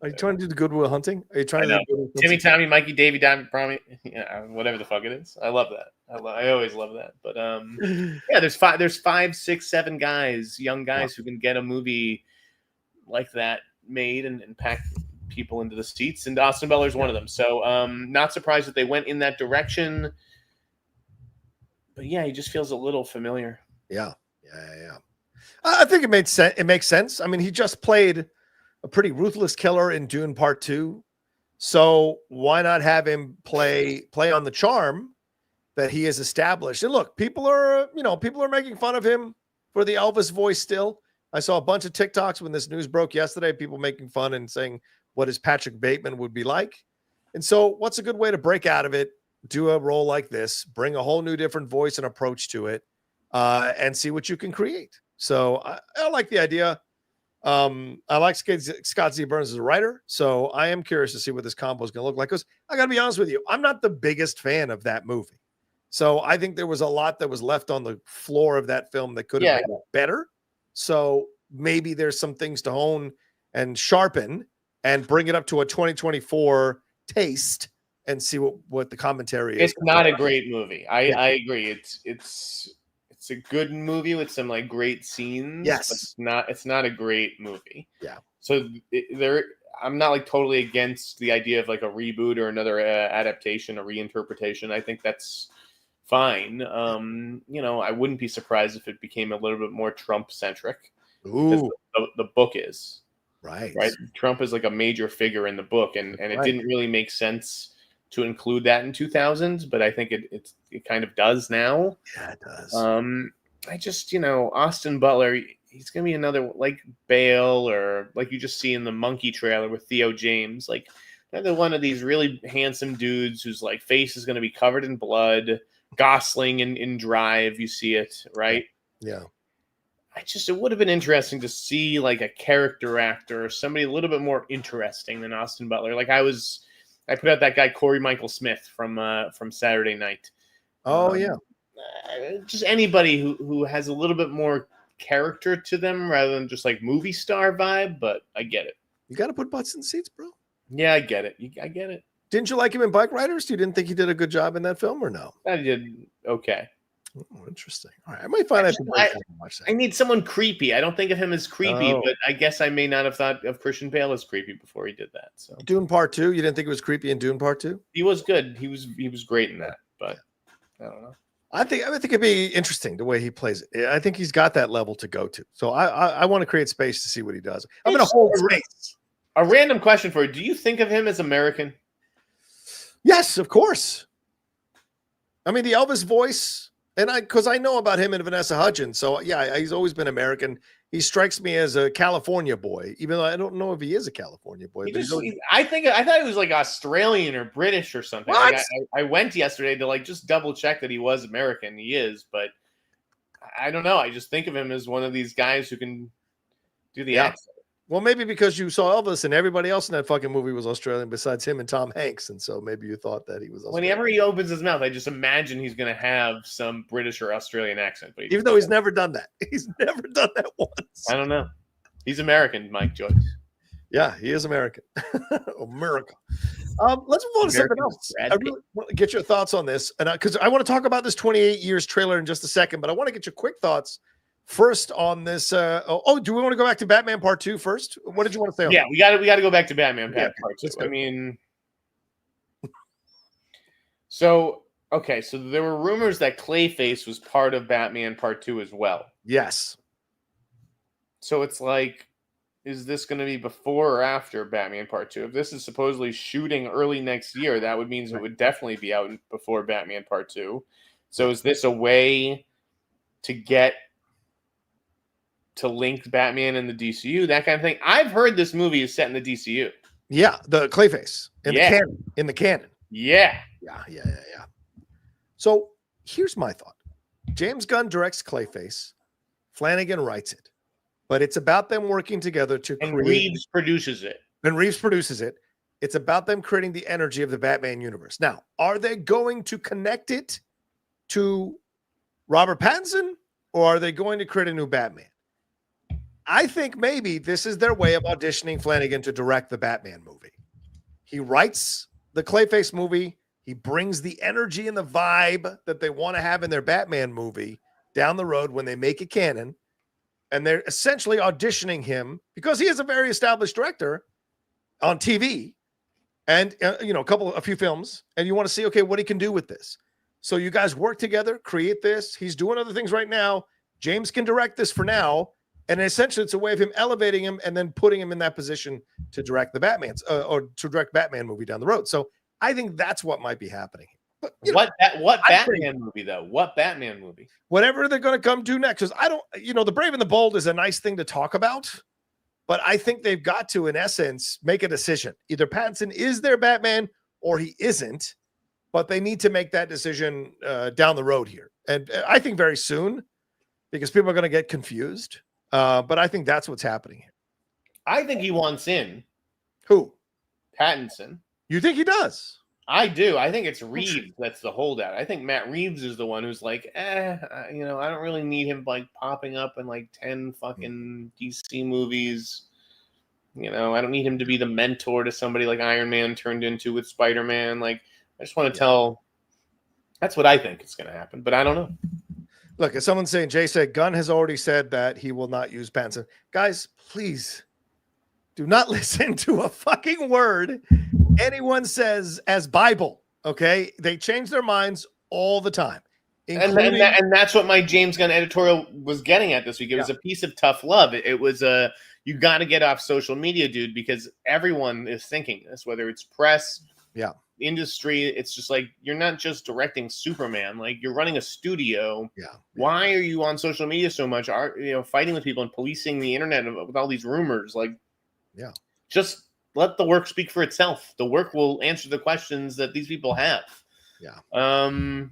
Are you trying to do the Good Will Hunting? Are you trying to do Timmy, Tommy, Mikey, Davey, Diamond, Promi, whatever the fuck it is? I love that. I always love that. But yeah, there's 5, 6, 7 guys, young guys who can get a movie like that made and pack people into the seats, and Austin Butler's one of them. So not surprised that they went in that direction. But yeah, he just feels a little familiar. Yeah. I think it makes sense. It makes sense. I mean, he just played a pretty ruthless killer in Dune Part 2. So why not have him play on the charm that he has established? And look, people are making fun of him for the Elvis voice still. I saw a bunch of TikToks when this news broke yesterday, people making fun and saying what his Patrick Bateman would be like. And so what's a good way to break out of it? Do a role like this, bring a whole new different voice and approach to it, and see what you can create. So I like the idea. I like Scott Z. Burns as a writer, so I am curious to see what this combo is going to look like. Because I got to be honest with you, I'm not the biggest fan of that movie. So I think there was a lot that was left on the floor of that film that could have made it better. So maybe there's some things to hone and sharpen and bring it up to a 2024 taste and see what the commentary is. It's not a great movie. I agree. It's a good movie with some like great scenes. Yes, but it's not a great movie. Yeah. So I'm not like totally against the idea of like a reboot or another adaptation, a reinterpretation. I think that's fine. I wouldn't be surprised if it became a little bit more Trump centric. Ooh, the book is right. Trump is like a major figure in the book, and it didn't really make sense to include that in 2000s, but I think it kind of does now. Yeah, it does. I just, Austin Butler, he's going to be another like Bale, or like you just see in the Monkey trailer with Theo James, like another one of these really handsome dudes whose like face is going to be covered in blood. Gosling in Drive, you see it, right? Yeah. It would have been interesting to see like a character actor, somebody a little bit more interesting than Austin Butler. Like I put out that guy Corey Michael Smith from Saturday Night. Oh yeah, just anybody who has a little bit more character to them rather than just like movie star vibe. But I get it. You got to put butts in seats, bro. Yeah, I get it. I get it. Didn't you like him in Bike Riders? You didn't think he did a good job in that film, or no? I did okay. Oh, interesting. All right, I might find out. I need someone creepy. I don't think of him as creepy, but I guess I may not have thought of Christian Bale as creepy before he did that. So Dune Part 2, you didn't think it was creepy in Dune Part 2? He was good. He was great in that, but I don't know. I think it'd be interesting the way he plays it. I think he's got that level to go to. So I want to create space to see what he does. I'm going to hold space. A random question for you: do you think of him as American? Yes, of course. I mean, the Elvis voice. And because I know about him and Vanessa Hudgens, so yeah, he's always been American. He strikes me as a California boy, even though I don't know if he is a California boy. But I thought he was like Australian or British or something. What? Like I went yesterday to like just double check that he was American. He is, but I don't know. I just think of him as one of these guys who can do the accent. Well, maybe because you saw Elvis and everybody else in that fucking movie was Australian besides him and Tom Hanks. And so maybe you thought that he was Australian. Whenever he opens his mouth, I just imagine he's going to have some British or Australian accent. But even though he's never done that. He's never done that once. I don't know. He's American, Mike Joyce. Yeah, he is American. America. Let's move on to something else. I really want to get your thoughts on this. And because I want to talk about this 28 years trailer in just a second, but I want to get your quick thoughts first on this. Do we want to go back to Batman Part 2 first? What did you want to say on that? we got to go back to Batman Part 2. I mean, so there were rumors that Clayface was part of Batman Part 2 as well. Yes. So it's like, is this going to be before or after Batman Part 2? If this is supposedly shooting early next year, that would mean it would definitely be out before Batman Part 2. So is this a way to link Batman and the DCU, that kind of thing? I've heard this movie is set in the DCU. Yeah, the Clayface in the canon. Yeah. So here's my thought. James Gunn directs Clayface. Flanagan writes it. but it's about them working together to create. And Reeves produces it. It's about them creating the energy of the Batman universe. Now, are they going to connect it to Robert Pattinson, or are they going to create a new Batman? I think maybe this is their way of auditioning Flanagan to direct the Batman movie. He writes the Clayface movie. He brings the energy and the vibe that they want to have in their Batman movie down the road when they make it canon. And they're essentially auditioning him because he is a very established director on TV and, a few films. And you want to see, okay, what he can do with this. So you guys work together, create this. He's doing other things right now. James can direct this for now. And essentially, it's a way of him elevating him and then putting him in that position to direct the or to direct Batman movie down the road. So I think that's what might be happening. But, what Batman movie, though? What Batman movie? Whatever they're going to come do next. Because I don't, The Brave and the Bold is a nice thing to talk about. But I think they've got to, in essence, make a decision. Either Pattinson is their Batman or he isn't. But they need to make that decision down the road here. And I think very soon, because people are going to get confused. But I think that's what's happening here. I think he wants in. Who? Pattinson. You think he does? I do. I think it's Reeves that's the holdout. I think Matt Reeves is the one who's like, I don't really need him like popping up in like 10 fucking DC movies. I don't need him to be the mentor to somebody like Iron Man turned into with Spider-Man. Like, I just want to tell. That's what I think is going to happen, but I don't know. Look, as someone's saying, Jay said, Gunn has already said that he will not use Pattinson. Guys, please do not listen to a fucking word anyone says as Bible, okay? They change their minds all the time. And that's what my James Gunn editorial was getting at this week. It was a piece of tough love. It was you got to get off social media, dude, because everyone is thinking this, whether it's press, industry. It's just like, you're not just directing Superman, like you're running a studio. Why are you on social media so much? Fighting with people and policing the internet with all these rumors? Like, just let the work speak for itself. The work will answer the questions that these people have. Man.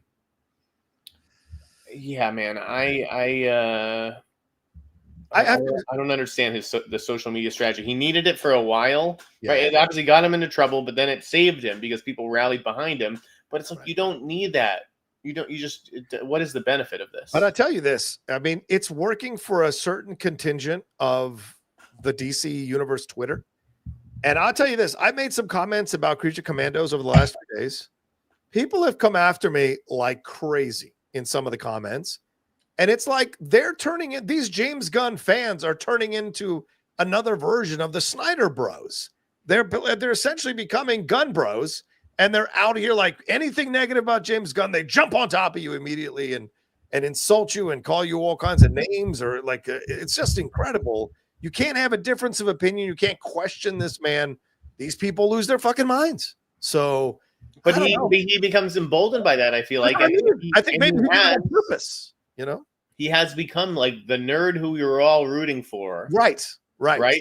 I don't understand the social media strategy. He needed it for a while, right? It obviously got him into trouble, but then it saved him because people rallied behind him. But it's like, you don't need that. What is the benefit of this? But I tell you this, I mean, it's working for a certain contingent of the DC Universe Twitter. And I'll tell you this, I made some comments about Creature Commandos over the last few days. People have come after me like crazy in some of the comments. And it's like they're turning it, these James Gunn fans are turning into another version of the Snyder bros. They're essentially becoming Gunn bros, and they're out here like anything negative about James Gunn, they jump on top of you immediately and insult you and call you all kinds of names, or like it's just incredible. You can't have a difference of opinion. You can't question this man. These people lose their fucking minds. So, but he becomes emboldened by that. I feel like I think maybe he has on purpose. He has become like the nerd who we were all rooting for. Right.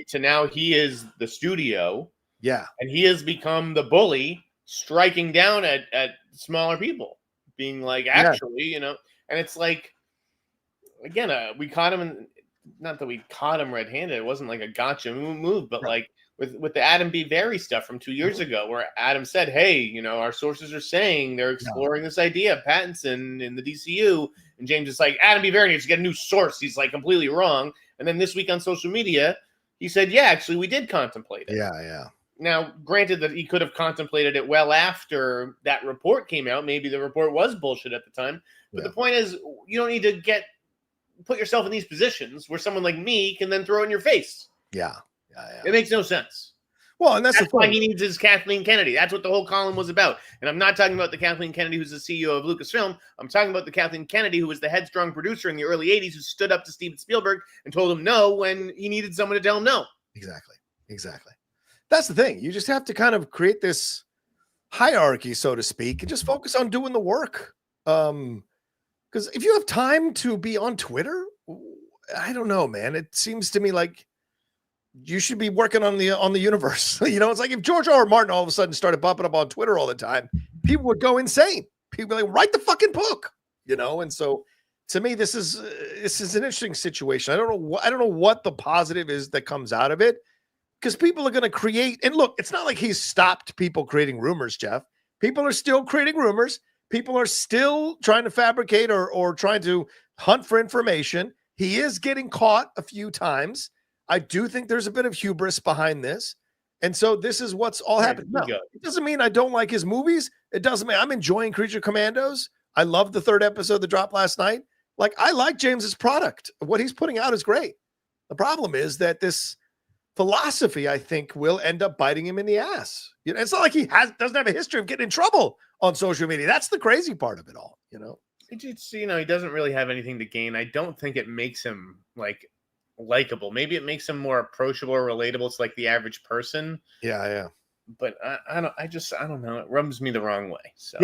To now he is the studio. Yeah. And he has become the bully, striking down at smaller people, being like, actually, and it's like, again, we caught him not that we caught him red-handed. It wasn't like a gotcha move, but like with the Adam B. Very stuff from 2 years ago, where Adam said, hey, our sources are saying they're exploring this idea of Pattinson in the DCU. And James is like, Adam B. Very needs to get a new source. He's like completely wrong. And then this week on social media, he said, yeah, actually, we did contemplate it. Yeah. Now, granted that he could have contemplated it well after that report came out. Maybe the report was bullshit at the time. But the point is, you don't need to put yourself in these positions where someone like me can then throw it in your face. Yeah. It makes no sense. Well, and that's why he needs his Kathleen Kennedy. That's what the whole column was about. And I'm not talking about the Kathleen Kennedy who's the CEO of Lucasfilm. I'm talking about the Kathleen Kennedy who was the headstrong producer in the early 80s who stood up to Steven Spielberg and told him no when he needed someone to tell him no. Exactly. That's the thing. You just have to kind of create this hierarchy, so to speak, and just focus on doing the work. Because if you have time to be on Twitter, I don't know, man. It seems to me like you should be working on the universe. It's like if George R. R. Martin all of a sudden started popping up on Twitter all the time, people would go insane. People would be like, write the fucking book, And so to me, this is, this is an interesting situation. I don't know what the positive is that comes out of it, because people are going to create. And look, it's not like he's stopped people creating rumors, Jeff. People are still creating rumors. People are still trying to fabricate or trying to hunt for information. He is getting caught a few times. I do think there's a bit of hubris behind this. And so this is what's all happening. No, it doesn't mean I don't like his movies. It doesn't mean I'm enjoying Creature Commandos. I love the 3rd episode that dropped last night. Like, I like James's product. What he's putting out is great. The problem is that this philosophy, I think, will end up biting him in the ass. You know, it's not like he doesn't have a history of getting in trouble on social media. That's the crazy part of it all, you know. It's, you know, he doesn't really have anything to gain. I don't think it makes him like likable. Maybe it makes him more approachable or relatable to like the average person. Yeah. But I don't know. It rubs me the wrong way. So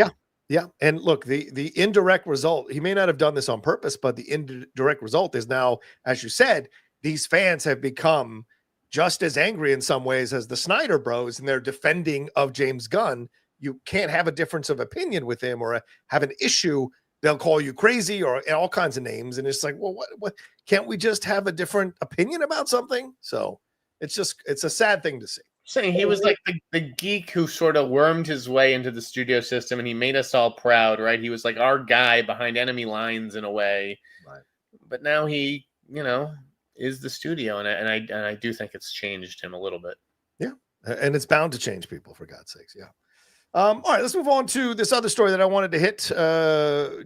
yeah. And look, the indirect result, he may not have done this on purpose, but the indirect result is now, as you said, these fans have become just as angry in some ways as the Snyder bros, and they're defending of James Gunn. You can't have a difference of opinion with him or have an issue. They'll call you crazy or all kinds of names. And it's like, well, what can't we just have a different opinion about something? So it's a sad thing to see. Saying he was like the geek who sort of wormed his way into the studio system, and he made us all proud, right? He was like our guy behind enemy lines in a way. Right. But now he, you know, is the studio, and I do think it's changed him a little bit. Yeah. And it's bound to change people, for God's sakes. Yeah. All right, let's move on to this other story that I wanted to hit.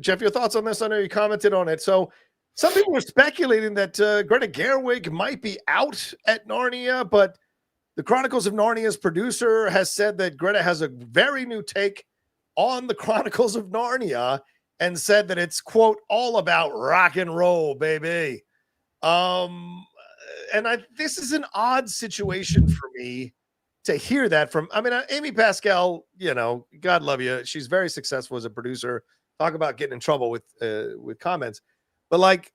Jeff, your thoughts on this? I know you commented on it. So some people were speculating that Greta Gerwig might be out at Narnia, but the Chronicles of Narnia's producer has said that Greta has a very new take on the Chronicles of Narnia and said that it's, quote, all about rock and roll, baby. And this is an odd situation for me to hear that from. I mean, Amy Pascal, you know, God love you. She's very successful as a producer. Talk about getting in trouble with comments, but like,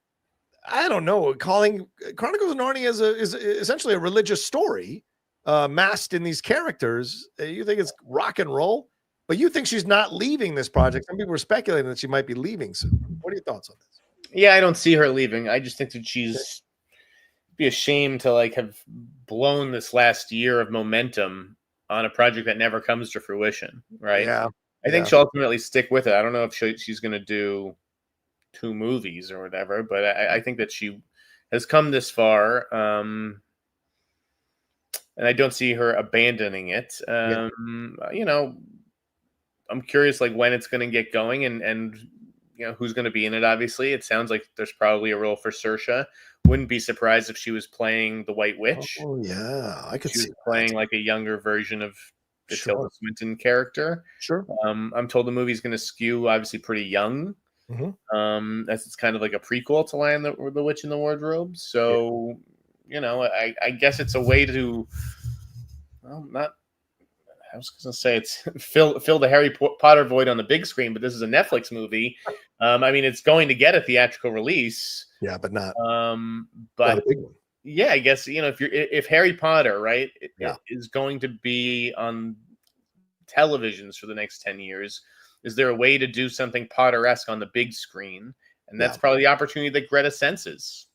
I don't know. Calling Chronicles of Narnia is essentially a religious story, masked in these characters. You think it's rock and roll, but you think she's not leaving this project. Some people were speculating that she might be leaving soon. What are your thoughts on this? Yeah, I don't see her leaving. I just think that she's be ashamed to like have blown this last year of momentum on a project that never comes to fruition, right? Yeah. I think she'll ultimately stick with it. I don't know if she's going to do 2 movies or whatever, but I think that she has come this far, and I don't see her abandoning it. You know, I'm curious like when it's going to get going and you know who's going to be in it. Obviously, it sounds like there's probably a role for Saoirse. Wouldn't be surprised if she was playing the White Witch. Oh yeah, I could see playing like a younger version of the Tilda Swinton character. Sure. I'm told the movie's going to skew obviously pretty young. Mm-hmm. As it's kind of like a prequel to Lion the Witch in the Wardrobe. So you know, I guess it's a way to, well, not. I was going to say it's fill the Harry Potter void on the big screen, but this is a Netflix movie. I mean, it's going to get a theatrical release. Yeah, but not. But not a big one. Yeah, I guess you know if Harry Potter, right, is going to be on televisions for the next 10 years, is there a way to do something Potter-esque on the big screen? And that's probably the opportunity that Greta senses.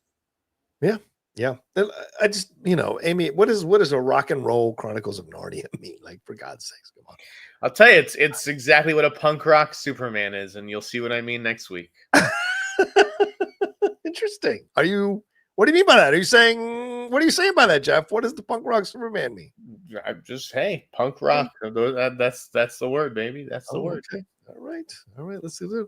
Yeah. Yeah, I just, you know, Amy, what is a rock and roll Chronicles of Narnia mean? Like, for God's sakes, come on. I'll tell you, it's exactly what a punk rock Superman is, and you'll see what I mean next week. Interesting. What do you mean by that? What are you saying by that, Jeff? What does the punk rock Superman mean? I'm just, hey, punk rock. That's the word, baby. That's the word. Okay. All right. Let's do it.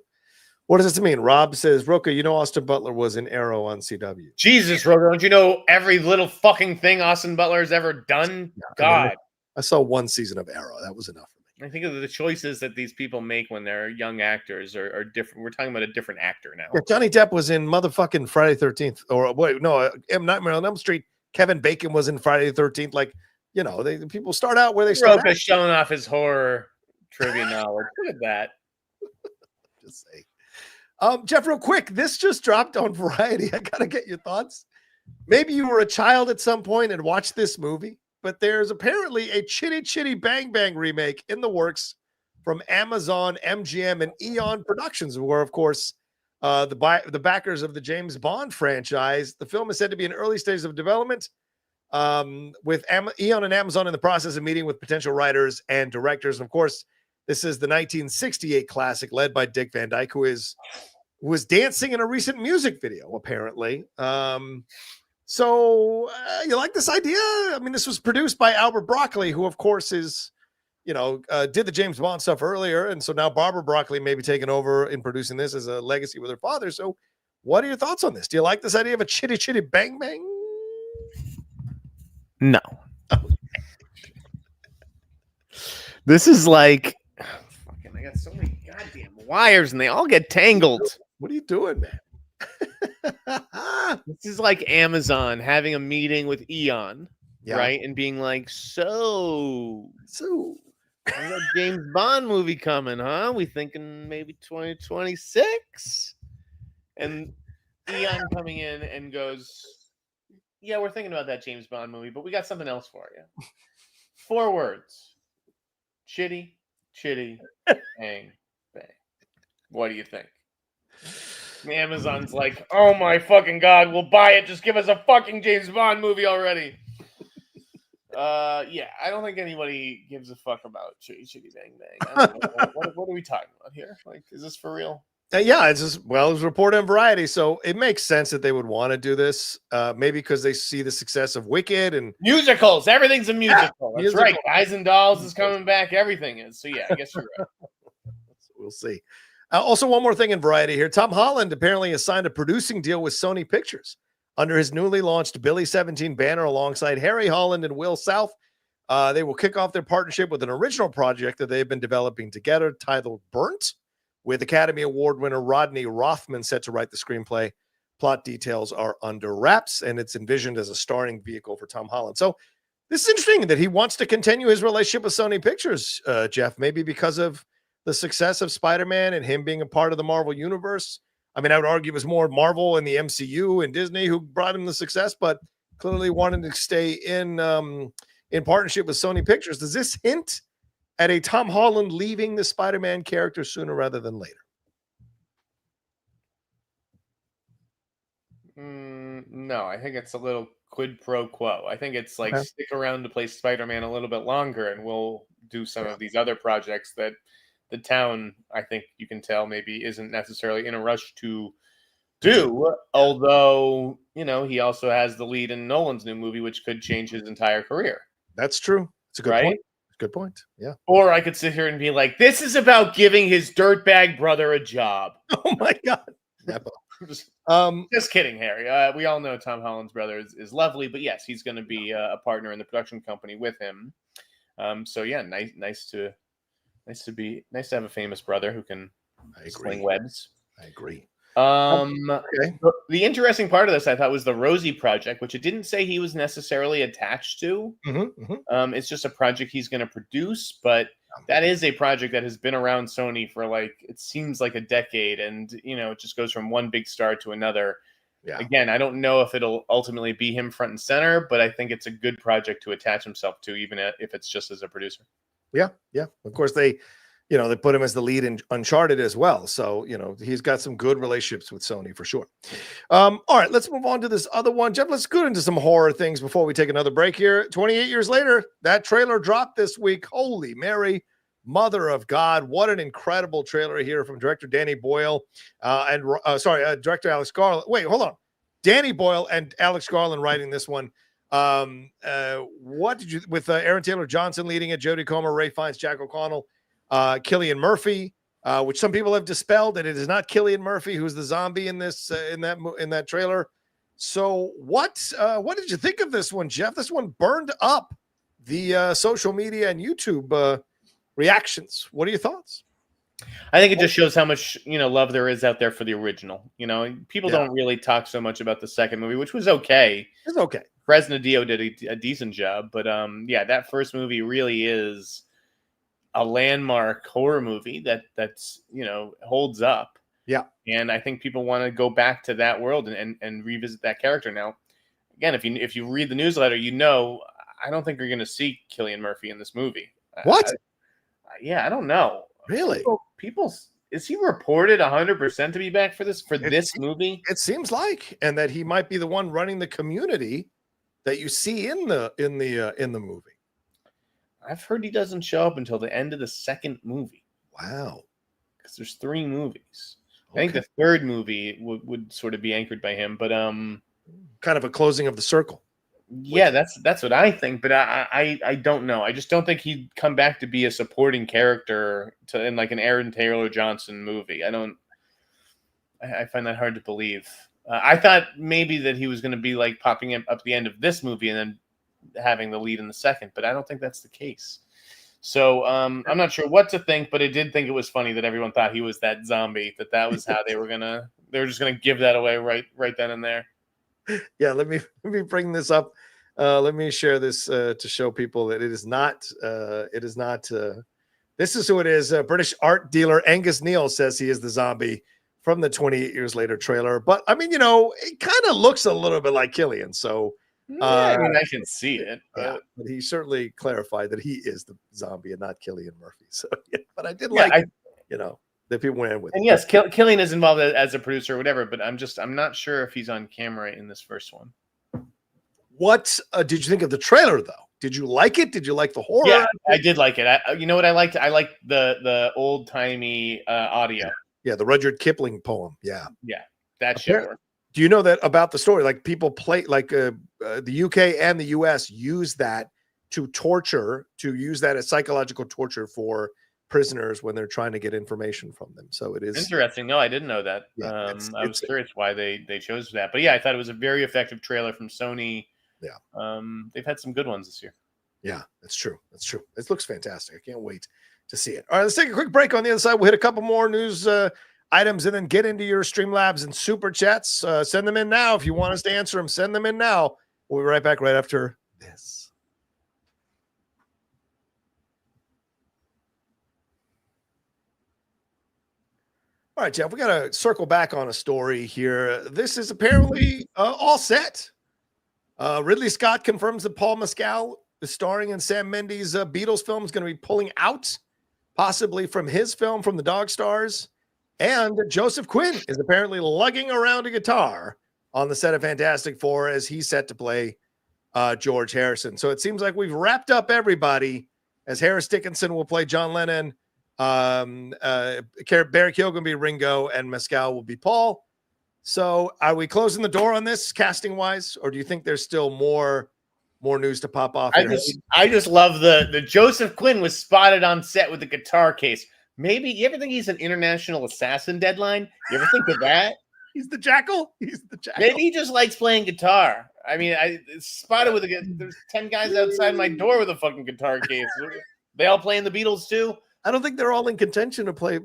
What does this mean? Rob says, Rocha, you know Austin Butler was in Arrow on CW. Jesus, Rocha, don't you know every little fucking thing Austin Butler has ever done? Yeah, God. I saw 1 season of Arrow. That was enough for me. I think of the choices that these people make when they're young actors are different. We're talking about a different actor now. Yeah, Johnny Depp was in motherfucking Friday 13th. Or wait, no, Nightmare on Elm Street. Kevin Bacon was in Friday the 13th. Like, you know, people start out where they start. Rocha showing off his horror trivia knowledge. Look at that. Just say. Jeff, real quick, this just dropped on Variety. I gotta get your thoughts. Maybe you were a child at some point and watched this movie, but there's apparently a Chitty Chitty Bang Bang remake in the works from Amazon, MGM, and Eon Productions, where, of course, the backers of the James Bond franchise. The film is said to be in early stages of development, with Eon and Amazon in the process of meeting with potential writers and directors. And of course, this is the 1968 classic led by Dick Van Dyke, who was dancing in a recent music video, apparently. So you like this idea? I mean, this was produced by Albert Broccoli, who, of course, is, did the James Bond stuff earlier. And so now Barbara Broccoli may be taking over in producing this as a legacy with her father. So what are your thoughts on this? Do you like this idea of a chitty chitty bang bang? No. This is like, fucking, I got so many goddamn wires and they all get tangled. What are you doing, man? This is like Amazon having a meeting with Eon, right? And being like, so I got James Bond movie coming, huh? We thinking maybe 2026? And Eon coming in and goes, yeah, we're thinking about that James Bond movie, but we got something else for you. 4 words. Chitty, chitty, bang, bang. What do you think? Amazon's like, oh my fucking God, we'll buy it. Just give us a fucking James Bond movie already. Yeah, I don't think anybody gives a fuck about Chitty Chitty Bang Bang. I don't know. What are we talking about here? Like, is this for real? Yeah, it's just, well, it was reported on Variety, so it makes sense that they would want to do this. Maybe because they see the success of Wicked and musicals. Everything's a musical. That's musical. Right. Guys and Dolls is coming back. Everything is. So yeah, I guess you're right. We'll see. Also, one more thing in Variety here. Tom Holland apparently has signed a producing deal with Sony Pictures under his newly launched Billy 17 banner alongside Harry Holland and Will South. They will kick off their partnership with an original project that they've been developing together titled Burnt, with Academy Award winner Rodney Rothman set to write the screenplay. Plot details are under wraps, and it's envisioned as a starring vehicle for Tom Holland. So this is interesting that he wants to continue his relationship with Sony Pictures, Jeff, maybe because of the success of Spider-Man and him being a part of the Marvel universe. I mean, I would argue it was more Marvel and the MCU and Disney who brought him the success, but clearly wanted to stay in partnership with Sony Pictures. Does this hint at a Tom Holland leaving the Spider-Man character sooner rather than later? No, I think it's a little quid pro quo. I think it's like, stick around to play Spider-Man a little bit longer and we'll do some of these other projects that the town, I think you can tell, maybe isn't necessarily in a rush to do. Although, he also has the lead in Nolan's new movie, which could change his entire career. That's true. It's a good point. Good point. Yeah. Or I could sit here and be like, this is about giving his dirtbag brother a job. Oh my God. Just kidding, Harry. We all know Tom Holland's brother is lovely, but yes, he's going to be a partner in the production company with him. So yeah, nice to have a famous brother who can sling webs. I agree. Okay. The interesting part of this, I thought, was the Rosie project, which it didn't say he was necessarily attached to. It's just a project he's going to produce, but that is a project that has been around Sony for it seems like a decade, and it just goes from one big star to another. Yeah. Again, I don't know if it'll ultimately be him front and center, but I think it's a good project to attach himself to, even if it's just as a producer. Yeah. Of course, they put him as the lead in Uncharted as well. So, he's got some good relationships with Sony for sure. All right, let's move on to this other one. Jeff, let's go into some horror things before we take another break here. 28 years later, that trailer dropped this week. Holy Mary, Mother of God. What an incredible trailer here from director Danny Boyle and director Alex Garland. Wait, hold on. Danny Boyle and Alex Garland writing this one. What did you, with Aaron Taylor Johnson leading it, Jodie Comer, Ray Fiennes, Jack O'Connell, Cillian Murphy, which some people have dispelled that it is not Cillian Murphy who's the zombie in this in that trailer. So what did you think of this one, Jeff? This one burned up the social media and YouTube reactions. What are your thoughts? I think it just shows how much love there is out there for the original. People don't really talk so much about the second movie, which was okay. It's okay. Fresnadillo did a decent job, but that first movie really is a landmark horror movie that's holds up. Yeah. And I think people want to go back to that world and revisit that character. Now, again, if you read the newsletter, I don't think you're going to see Cillian Murphy in this movie. What? I don't know. Really? People Is he reported 100% to be back for this movie? It seems like, and that he might be the one running the community that you see in the movie. I've heard he doesn't show up until the end of the second movie. Wow. Because there's 3 movies. Okay. I think the third movie would sort of be anchored by him, but kind of a closing of the circle. Yeah, that's what I think, but I don't know. I just don't think he'd come back to be a supporting character in like an Aaron Taylor Johnson movie. I find that hard to believe. I thought maybe that he was going to be like popping up at the end of this movie and then having the lead in the second, but I don't think that's the case. So I'm not sure what to think, but I did think it was funny that everyone thought he was that zombie, that was how they were just gonna give that away right then and there. Yeah, let me bring this up. Let me share this to show people that it is not. This is who it is. British art dealer Angus Neal says he is the zombie from the 28 Years Later trailer. But I mean, it kind of looks a little bit like Killian. So I can see it. Yeah, but he certainly clarified that he is the zombie and not Cillian Murphy. So, yeah, but I did that people went in with. And yes, Cillian is involved as a producer or whatever, but I'm not sure if he's on camera in this first one. What did you think of the trailer, though? Did you like it? Did you like the horror? Yeah, I did like it. You know what I liked? I liked the old timey audio. Yeah, the Rudyard Kipling poem. Yeah, that shit worked. Do you know that about the story? Like people play, like the UK and the US use that to use that as psychological torture for prisoners when they're trying to get information from them. So it is interesting. No, I didn't know that. Yeah, I was curious why they chose that. But yeah, I thought it was a very effective trailer from Sony. Yeah. They've had some good ones this year. Yeah, that's true. That's true. It looks fantastic. I can't wait to see it. All right, let's take a quick break. On the other side, we'll hit a couple more news items and then get into your Streamlabs and Super Chats. Send them in now. If you want us to answer them, send them in now. We'll be right back right after this. All right, Jeff, we got to circle back on a story here. This is apparently all set. Ridley Scott confirms that Paul Mescal is starring in Sam Mendes' Beatles film, is going to be pulling out possibly from his film, from the Dog Stars. And Joseph Quinn is apparently lugging around a guitar on the set of Fantastic Four as he's set to play George Harrison. So it seems like we've wrapped up everybody, as Harris Dickinson will play John Lennon. Barry Keoghan will be Ringo, and Mescal will be Paul. So are we closing the door on this casting wise, or do you think there's still more news to pop off? I just love the Joseph Quinn was spotted on set with a guitar case. Maybe you ever think he's an international assassin deadline? You ever think of that? He's the jackal. Maybe he just likes playing guitar. I mean, I spotted with there's 10 guys outside my door with a fucking guitar case. They all playing the Beatles too? I don't think they're all in contention to play.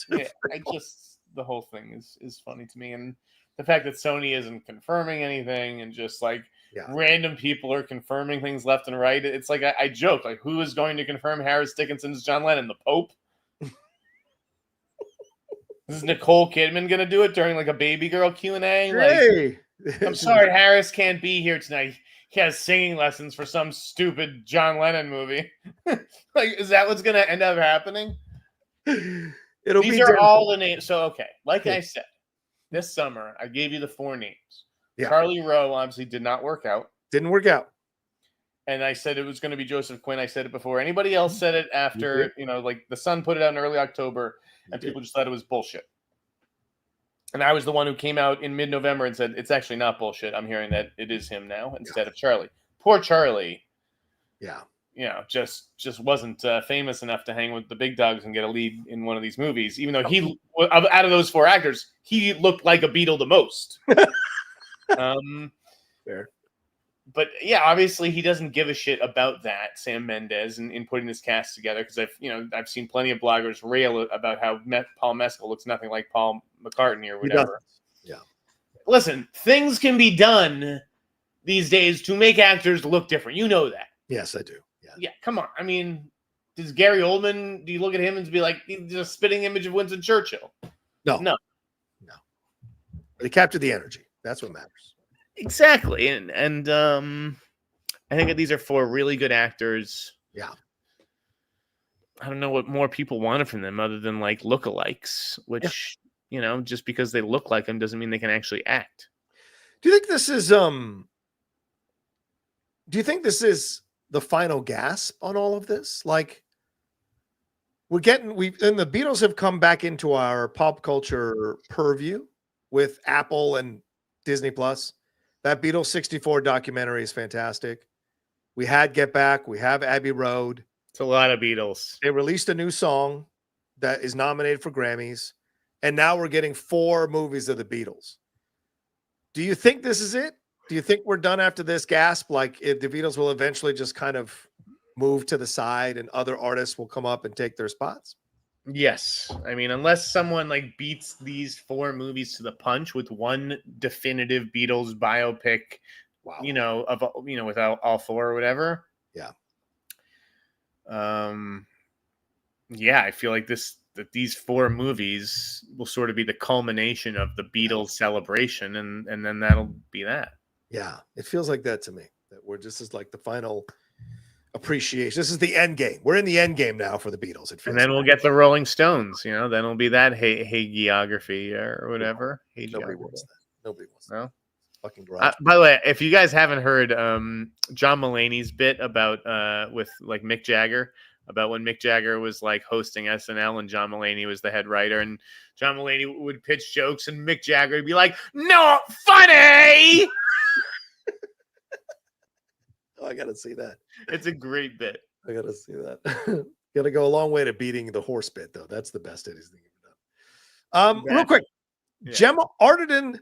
The whole thing is funny to me, and the fact that Sony isn't confirming anything, and just like random people are confirming things left and right. It's like I joke, like, who is going to confirm Harris Dickinson's John Lennon? The Pope? Is Nicole Kidman gonna do it during like a baby girl Q&A? Hey. Like, I'm sorry, Harris can't be here tonight. He has singing lessons for some stupid John Lennon movie. Like, is that what's gonna end up happening? These are all the names. So, okay, like I said, this summer I gave you the 4 names. Yeah. Charlie Rowe obviously did not work out. Didn't work out. And I said it was going to be Joseph Quinn. I said it before. Anybody else said it after, like The Sun put it out in early October, and people just thought it was bullshit. And I was the one who came out in mid-November and said, it's actually not bullshit. I'm hearing that it is him now instead of Charlie. Poor Charlie. Yeah. Just wasn't famous enough to hang with the big dogs and get a lead in one of these movies. Even though he, out of those 4 actors, he looked like a Beatle the most. Fair. But yeah, obviously he doesn't give a shit about that, Sam Mendes, in putting this cast together, because I've seen plenty of bloggers rail about how Paul Mescal looks nothing like Paul McCartney or whatever. Yeah. Listen, things can be done these days to make actors look different. You know that. Yes, I do. Yeah, come on. I mean, does Gary Oldman, do you look at him and be like, he's a spitting image of Winston Churchill? No. But he captured the energy. That's what matters. Exactly. And I think that these are 4 really good actors. Yeah. I don't know what more people wanted from them other than like lookalikes, which just because they look like them doesn't mean they can actually act. Do you think this is the final gasp on all of this? Like, the Beatles have come back into our pop culture purview with Apple and Disney Plus. That Beatles 64 documentary is fantastic. We had Get Back. We have Abbey Road. It's a lot of Beatles. They released a new song that is nominated for Grammys. And now we're getting 4 movies of the Beatles. Do you think this is it? Do you think we're done after this gasp? Like, if the Beatles will eventually just kind of move to the side and other artists will come up and take their spots? Yes. I mean, unless someone like beats these 4 movies to the punch with one definitive Beatles biopic, with all 4 or whatever. Yeah. I feel like these 4 movies will sort of be the culmination of the Beatles celebration, and then that'll be that. Yeah, it feels like that to me. That this is like the final appreciation. This is the end game. We're in the end game now for the Beatles. And then we'll get the Rolling Stones. Then it'll be that hagiography or whatever. Nobody wants that. Nobody wants that. No? Fucking garage. By the way, if you guys haven't heard John Mulaney's bit about with like Mick Jagger, about when Mick Jagger was like hosting SNL and John Mulaney was the head writer, and John Mulaney would pitch jokes and Mick Jagger would be like, "Not funny." Oh, I gotta see that. It's a great bit. I gotta see that. Gotta go a long way to beating the horse bit, though. That's the best Eddie's thing ever done. Real quick, Gemma Arterton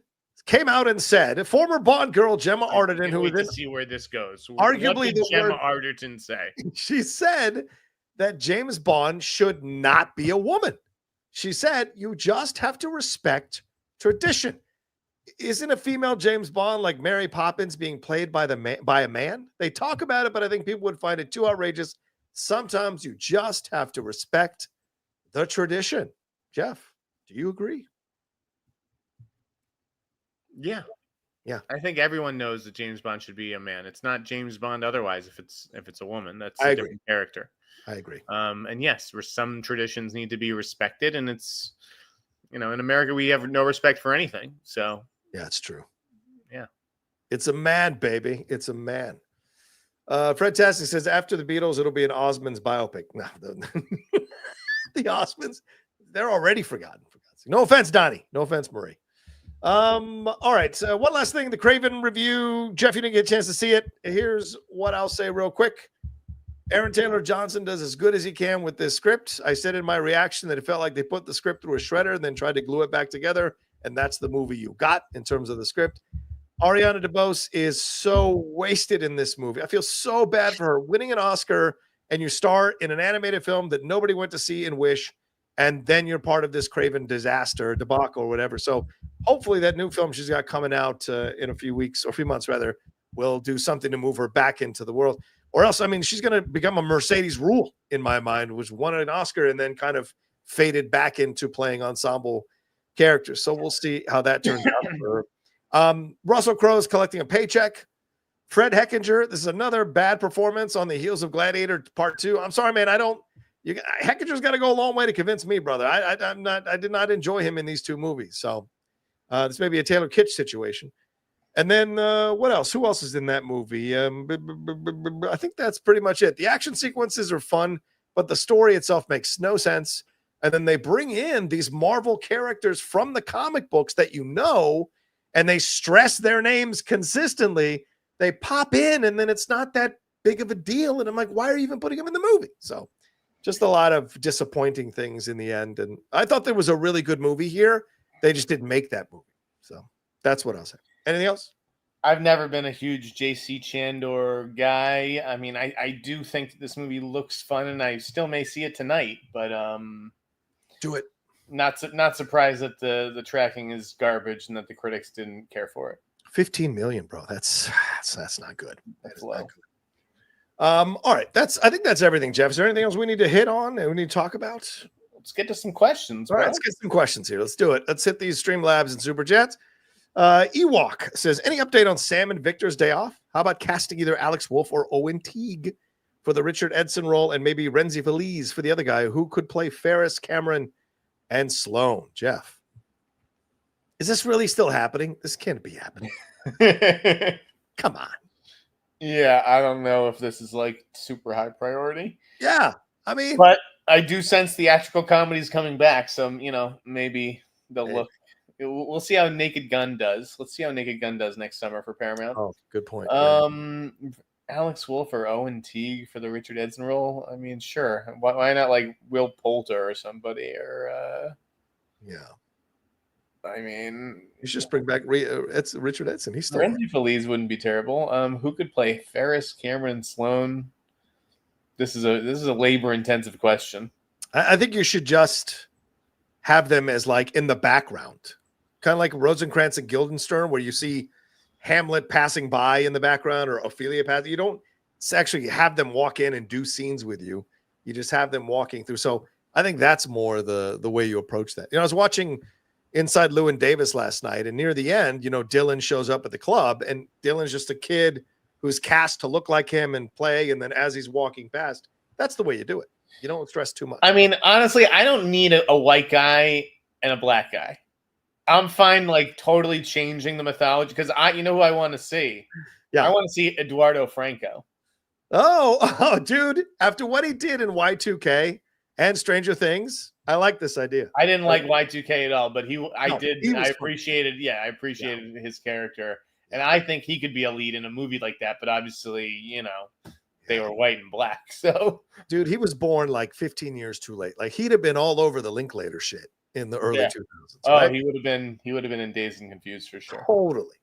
came out and said, former Bond girl Gemma Arterton, who was in, see where this goes. Arguably, what did Gemma Arterton say? She said that James Bond should not be a woman. She said, "You just have to respect tradition." Isn't a female James Bond like Mary Poppins being played by a man? They talk about it, but I think people would find it too outrageous. Sometimes you just have to respect the tradition. Jeff, do you agree? Yeah. I think everyone knows that James Bond should be a man. It's not James Bond otherwise. If it's a woman, that's a different character. I agree. And yes, some traditions need to be respected, and it's in America we have no respect for anything. So yeah, it's true. Yeah, it's a man, baby. It's a man. Fred Tastic says after the Beatles, it'll be an Osmonds biopic. No, the Osmonds, they're already forgotten. No offense, Donnie. No offense, Marie. All right. So one last thing, the Kraven review. Jeff, you didn't get a chance to see it. Here's what I'll say real quick. Aaron Taylor Johnson does as good as he can with this script. I said in my reaction that it felt like they put the script through a shredder and then tried to glue it back together. And that's the movie you got in terms of the script. Ariana DeBose is so wasted in this movie. I feel so bad for her winning an Oscar and you star in an animated film that nobody went to see and Wish. And then you're part of this Kraven disaster, debacle, or whatever. So hopefully that new film she's got coming out in a few weeks or a few months, rather, will do something to move her back into the world. Or else, I mean, she's going to become a Mercedes Rule in my mind, which won an Oscar and then kind of faded back into playing ensemble characters. So we'll see how that turns out for her. Russell Crowe's collecting a paycheck. Fred Heckinger, this is another bad performance on the heels of Gladiator Part 2. I'm sorry, man. Heckinger's got to go a long way to convince me, brother. I did not enjoy him in these 2 movies. So this may be a Taylor Kitsch situation. And then what else? Who else is in that movie? I think that's pretty much it. The action sequences are fun, but the story itself makes no sense. And then they bring in these Marvel characters from the comic books that and they stress their names consistently. They pop in, and then it's not that big of a deal. And I'm like, why are you even putting them in the movie? So just a lot of disappointing things in the end. And I thought there was a really good movie here. They just didn't make that movie. So that's what I'll say. Anything else? I've never been a huge J.C. Chandor guy. I mean, I do think that this movie looks fun, and I still may see it tonight. But do it. Not surprised that the tracking is garbage and that the critics didn't care for it. 15 million, bro. That's not good. That's low. Not good. All right. I think that's everything, Jeff. Is there anything else we need to hit on and we need to talk about? Let's get to some questions. All right, let's get some questions here. Let's do it. Let's hit these Streamlabs and Superchats. Ewok says, any update on Sam and Victor's day off? How about casting either Alex Wolff or Owen Teague for the Richard Edson role and maybe Renzi Feliz for the other guy. Who could play Ferris, Cameron, and Sloan? Jeff, is this really still happening? This can't be happening. Come on. Yeah, I don't know if this is like super high priority. Yeah, I mean, but I do sense theatrical comedy is coming back, so maybe they'll look. We'll see how Naked Gun does. Let's see how Naked Gun does next summer for Paramount. Oh, good point. Alex Wolff or Owen Teague for the Richard Edson role. I mean, sure. Why not like Will Poulter or somebody? Or yeah. I mean, you should just bring back it's Richard Edson. He's still Renzi Feliz wouldn't be terrible. Who could play Ferris, Cameron, Sloan? This is a labor intensive question. I think you should just have them as like in the background, kind of like Rosencrantz and Guildenstern, where you see Hamlet passing by in the background or Ophelia passing. You don't actually have them walk in and do scenes with you. You just have them walking through. So I think that's more the way you approach that. I was watching Inside Llewyn Davis last night, and near the end, Dylan shows up at the club, and Dylan's just a kid who's cast to look like him and play. And then as he's walking past, that's the way you do it. You don't stress too much. I mean, honestly, I don't need a white guy and a black guy. I'm fine, like totally changing the mythology because who I want to see. Yeah, I want to see Eduardo Franco. Oh, dude! After what he did in Y2K and Stranger Things, I like this idea. I didn't like Y2K at all, but I appreciated. Yeah, I appreciated his character, and I think he could be a lead in a movie like that. But obviously, they were white and black. So, dude, he was born like 15 years too late. Like he'd have been all over the Linklater shit in the early 2000s. Oh, right? he would have been in Dazed and Confused for sure. Totally.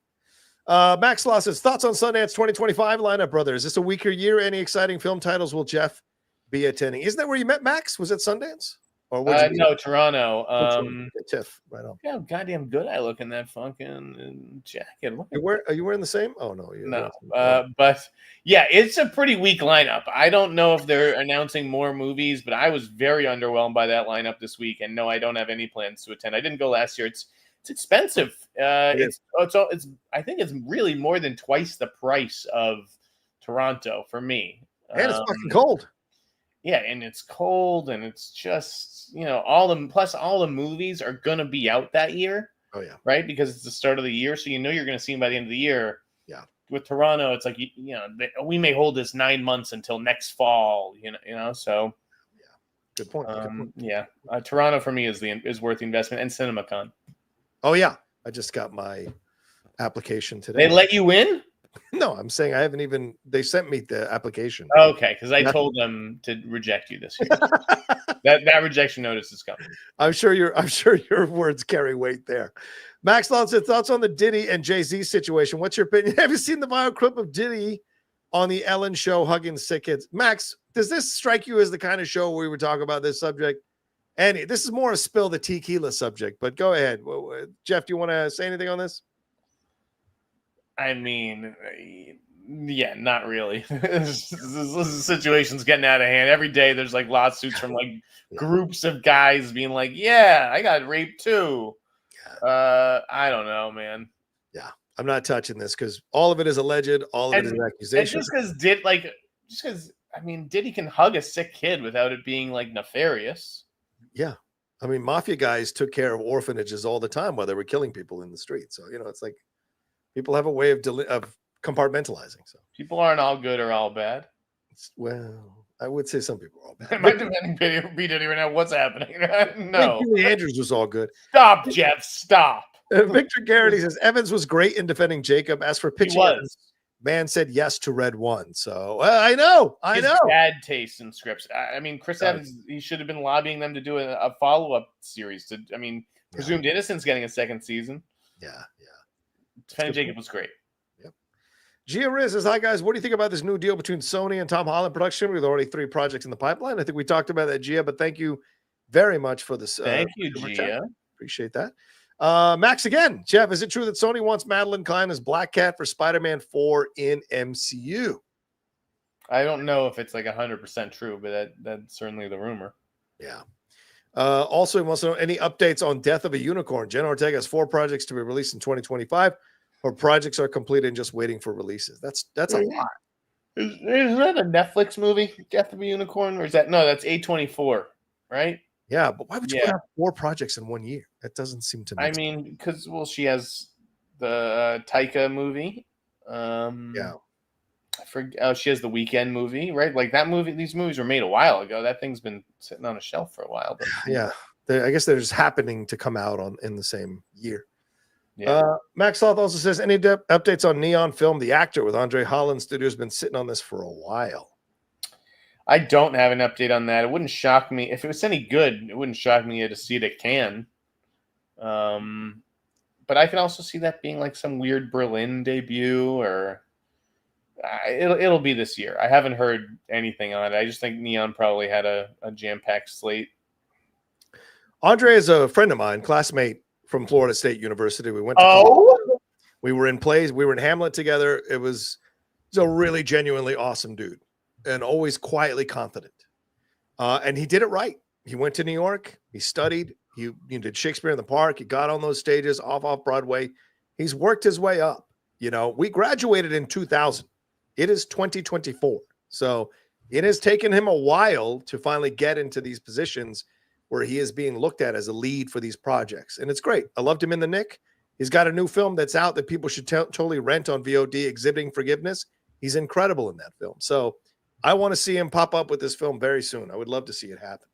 Max Law says, thoughts on Sundance 2025 lineup, brother. Is this a weaker year? Any exciting film titles will Jeff be attending? Isn't that where you met Max? Was it Sundance? Or no, Toronto. TIFF, right on. Yeah, goddamn good I look in that fucking jacket. Are you wearing the same? Oh no, no. But yeah, it's a pretty weak lineup. I don't know if they're announcing more movies, but I was very underwhelmed by that lineup this week. And no, I don't have any plans to attend. I didn't go last year. It's expensive. It's I think it's really more than twice the price of Toronto for me. And it's fucking cold. Yeah, and it's cold, and it's just all the movies are gonna be out that year. Oh yeah, right, because it's the start of the year, so you're gonna see them by the end of the year. Yeah, with Toronto, it's like we may hold this 9 months until next fall. So yeah, good point. Yeah, Toronto for me is worth the investment, and CinemaCon. Oh yeah, I just got my application today. They let you in? No, I'm saying I haven't even. They sent me the application. Okay, because I told them to reject you this year. that rejection notice is coming. I'm sure your words carry weight there. Max Lawn said, thoughts on the Diddy and Jay-Z situation. What's your opinion? Have you seen the viral clip of Diddy on the Ellen show hugging sick kids? Max, does this strike you as the kind of show where we would talk about this subject? And this is more a spill the tequila subject, but go ahead. Jeff, do you want to say anything on this? I mean, yeah, not really. This situation's getting out of hand. Every day there's like lawsuits from like groups of guys being like, yeah, I got raped too. I don't know, man. Yeah, I'm not touching this because all of it is alleged. All of it is an accusation. Just because Diddy can hug a sick kid without it being like nefarious. Yeah. I mean, mafia guys took care of orphanages all the time while they were killing people in the street. So, it's like, people have a way of compartmentalizing. So people aren't all good or all bad. Well, I would say some people are all bad. Am I defending B. Diddy right now? What's happening? No. Julie Andrews was all good. Stop, Jeff. Stop. Victor Garrity says Evans was great in defending Jacob. As for pitching, Evans, man said yes to Red One. So I know. Bad taste in scripts. I mean, Chris Evans, he should have been lobbying them to do a follow-up series. Presumed Innocence getting a second season. Yeah. Defending Jacob was great. Yep. Gia Riz says, hi, guys. What do you think about this new deal between Sony and Tom Holland Production? With already 3 projects in the pipeline. I think we talked about that, Gia, but thank you very much for this. Thank you, Gia. Appreciate that. Max again. Jeff, is it true that Sony wants Madeline Klein as Black Cat for Spider-Man 4 in MCU? I don't know if it's like 100% true, but that's certainly the rumor. Yeah. Also, he wants to know any updates on Death of a Unicorn. Jenna Ortega has 4 projects to be released in 2025. Her projects are completed and just waiting for releases. That's a lot. Is that a Netflix movie, Death of a Unicorn? Or is that no, that's A24, right? Yeah, but why would you put out 4 projects in 1 year? That doesn't seem to make sense. Because she has the Taika movie. Yeah. I forget. Oh, she has the Weekend movie, right? Like that movie. These movies were made a while ago. That thing's been sitting on a shelf for a while. But yeah, I guess they're just happening to come out in the same year. Yeah. Max Sloth also says, any updates on Neon Film, the actor with Andre Holland Studios, been sitting on this for a while. I don't have an update on that. It wouldn't shock me if it was any good. It wouldn't shock me to see it at Cannes. But I can also see that being like some weird Berlin debut, or it'll be this year. I haven't heard anything on it. I just think Neon probably had a jam-packed slate. Andre is a friend of mine, classmate from Florida State University. We went to college. We were in plays. We were in Hamlet together. It was a really genuinely awesome dude, and always quietly confident. And he did it right. He went to New York. He studied. He did Shakespeare in the Park. He got on those stages off Broadway. He's worked his way up. We graduated in 2000. It is 2024. So it has taken him a while to finally get into these positions where he is being looked at as a lead for these projects. And it's great. I loved him in The Nick. He's got a new film that's out that people should totally rent on VOD, Exhibiting Forgiveness. He's incredible in that film. So I want to see him pop up with this film very soon. I would love to see it happen.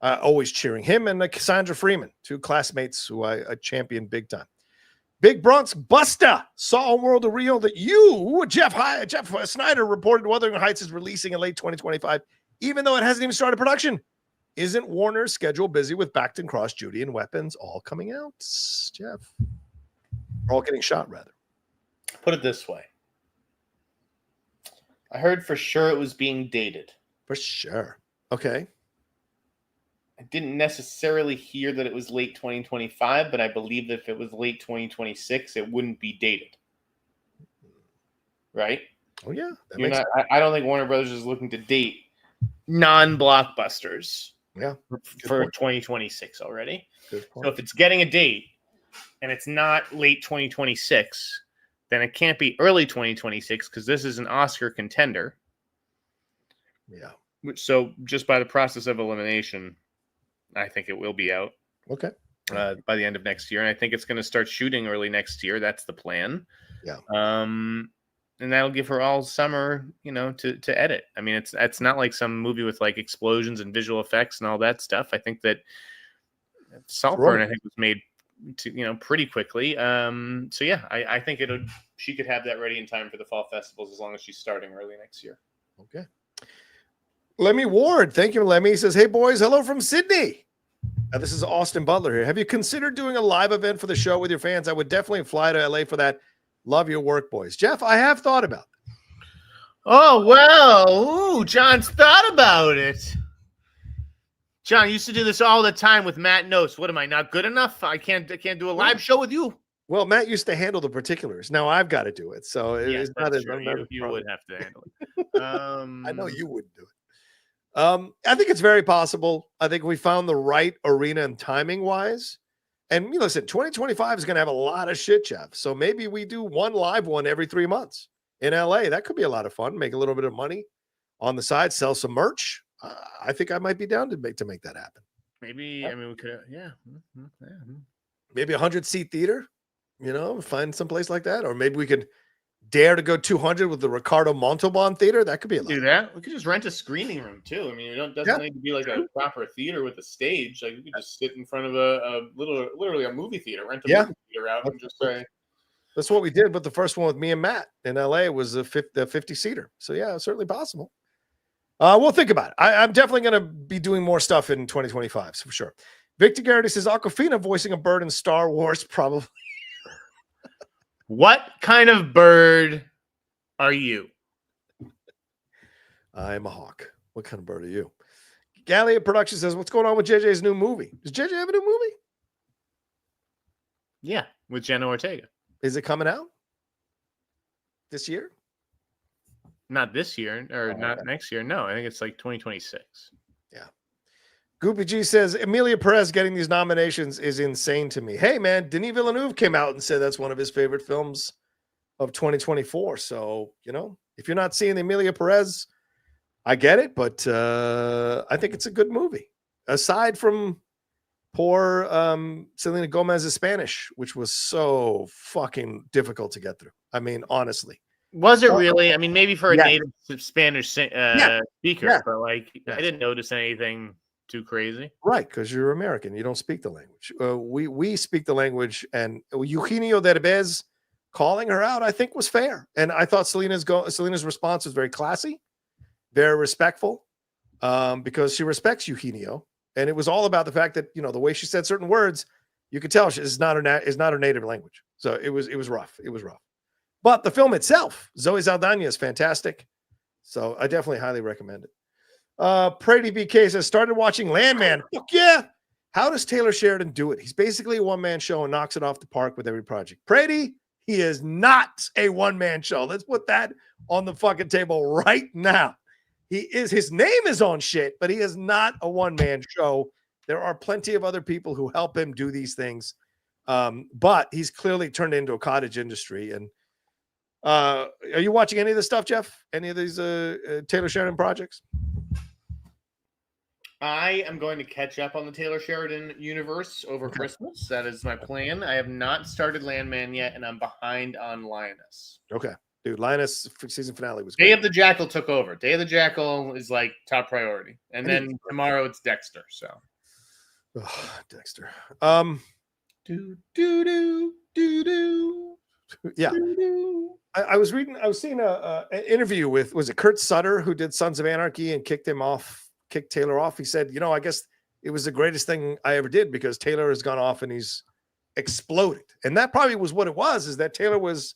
Always cheering him and Cassandra Freeman, 2 classmates who I champion big time. Big Bronx Buster saw a world of real that you, Jeff Snyder, reported Wuthering Heights is releasing in late 2025, even though it hasn't even started production. Isn't Warner's schedule busy with Backed & Cross, Judy, and Weapons all coming out, Jeff? All getting shot, rather. Put it this way. I heard for sure it was being dated. For sure. Okay. I didn't necessarily hear that it was late 2025, but I believe that if it was late 2026, it wouldn't be dated. Right? Oh, yeah. I don't think Warner Brothers is looking to date non-blockbusters for 2026 already. So if it's getting a date and it's not late 2026, then it can't be early 2026 because this is an Oscar contender. Yeah. So just by the process of elimination, I think it will be out. Okay. By the end of next year. And I think it's going to start shooting early next year. That's the plan. Yeah. And that'll give her all summer, to edit. I mean, it's not like some movie with like explosions and visual effects and all that stuff. I think that Saltburn, I think, was made pretty quickly. So yeah, I think she could have that ready in time for the fall festivals as long as she's starting early next year. Okay. Lemmy Ward, thank you, Lemmy. He says, hey, boys, hello from Sydney. Now, this is Austin Butler here. Have you considered doing a live event for the show with your fans? I would definitely fly to LA for that. Love your work, boys. Jeff, I have thought about it. Oh, well. Ooh, John's thought about it. John, I used to do this all the time with Matt Notes. What am I, not good enough? I can't do a live show with you. Well, Matt used to handle the particulars. Now I've got to do it. So yes, it's not you would have to handle it. I know you wouldn't do it. I think it's very possible. I think we found the right arena and timing wise. And listen, 2025 is going to have a lot of shit, Jeff. So maybe we do one live one every 3 months in LA. That could be a lot of fun. Make a little bit of money on the side, sell some merch. I think I might be down to make that happen. Maybe, I mean, we could, yeah. Maybe 100-seat theater, find some place like that. Or maybe we could dare to go 200 with the Ricardo Montalban Theater. That could be a lot. Do that. We could just rent a screening room too. I mean, it doesn't need to be like a proper theater with a stage. Like we could just sit in front of literally a movie theater, rent a movie theater out and just say. That's what we did. But the first one with me and Matt in LA was the 50-seater. So yeah, it's certainly possible. We'll think about it. I'm definitely going to be doing more stuff in 2025 for sure. Victor Garrity says Awkwafina voicing a bird in Star Wars, probably. What kind of bird are you? I'm a hawk. What kind of bird are you? Galliot Production says, what's going on with JJ's new movie? Does JJ have a new movie? Yeah, with Jenna Ortega. Is it coming out this year? Not this year or not next year. No, I think it's like 2026. Yeah. Goopy G says, Emilia Perez getting these nominations is insane to me. Hey, man, Denis Villeneuve came out and said that's one of his favorite films of 2024. So, If you're not seeing Emilia Perez, I get it, but I think it's a good movie. Aside from poor Selena Gomez's Spanish, which was so fucking difficult to get through. I mean, honestly. Was it really? I mean, maybe for a native Spanish speaker, but like I didn't notice anything too crazy. Right, because you're American. You don't speak the language. We speak the language, and Eugenio Derbez calling her out, I think, was fair. And I thought Selena's response was very classy, very respectful, because she respects Eugenio. And it was all about the fact that, the way she said certain words, you could tell is not her native language. So it was rough. It was rough. But the film itself, Zoe Saldana, is fantastic. So I definitely highly recommend it. Brady BK says, started watching Landman. Fuck yeah. How does Taylor Sheridan do it? He's basically a one-man show and knocks it off the park with every project. Brady, he is not a one-man show. Let's put that on the fucking table right now. His name is on shit, but he is not a one-man show. There are plenty of other people who help him do these things. But he's clearly turned into a cottage industry. And are you watching any of this stuff, Jeff? Any of these Taylor Sheridan projects? I am going to catch up on the Taylor Sheridan universe over Christmas. That is my plan. I have not started Landman yet, and I'm behind on Lioness. Okay. Dude, Linus season finale was great. Day of the Jackal took over. Day of the Jackal is like top priority. And then tomorrow it's Dexter. So Dexter. Yeah. I was seeing an interview with, was it Kurt Sutter, who did Sons of Anarchy and kicked Taylor off. He said, I guess it was the greatest thing I ever did because Taylor has gone off and he's exploded. And that probably was what it was, is that Taylor was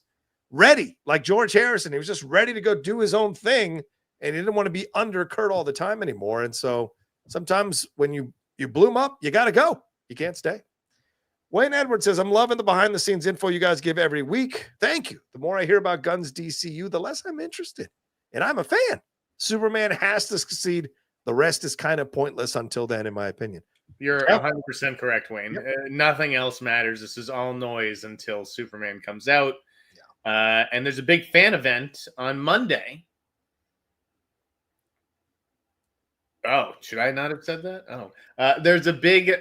ready, like George Harrison. He was just ready to go do his own thing, and he didn't want to be under Kurt all the time anymore. And so sometimes when you bloom up, you got to go. You can't stay. Wayne Edwards says, I'm loving the behind-the-scenes info you guys give every week. Thank you. The more I hear about Gunn's DCU, the less I'm interested. And I'm a fan. Superman has to succeed. The rest is kind of pointless until then, in my opinion. You're 100% correct, Wayne. Yep. Nothing else matters. This is all noise until Superman comes out. And there's a big fan event on Monday. Oh, should I not have said that? Oh, there's a big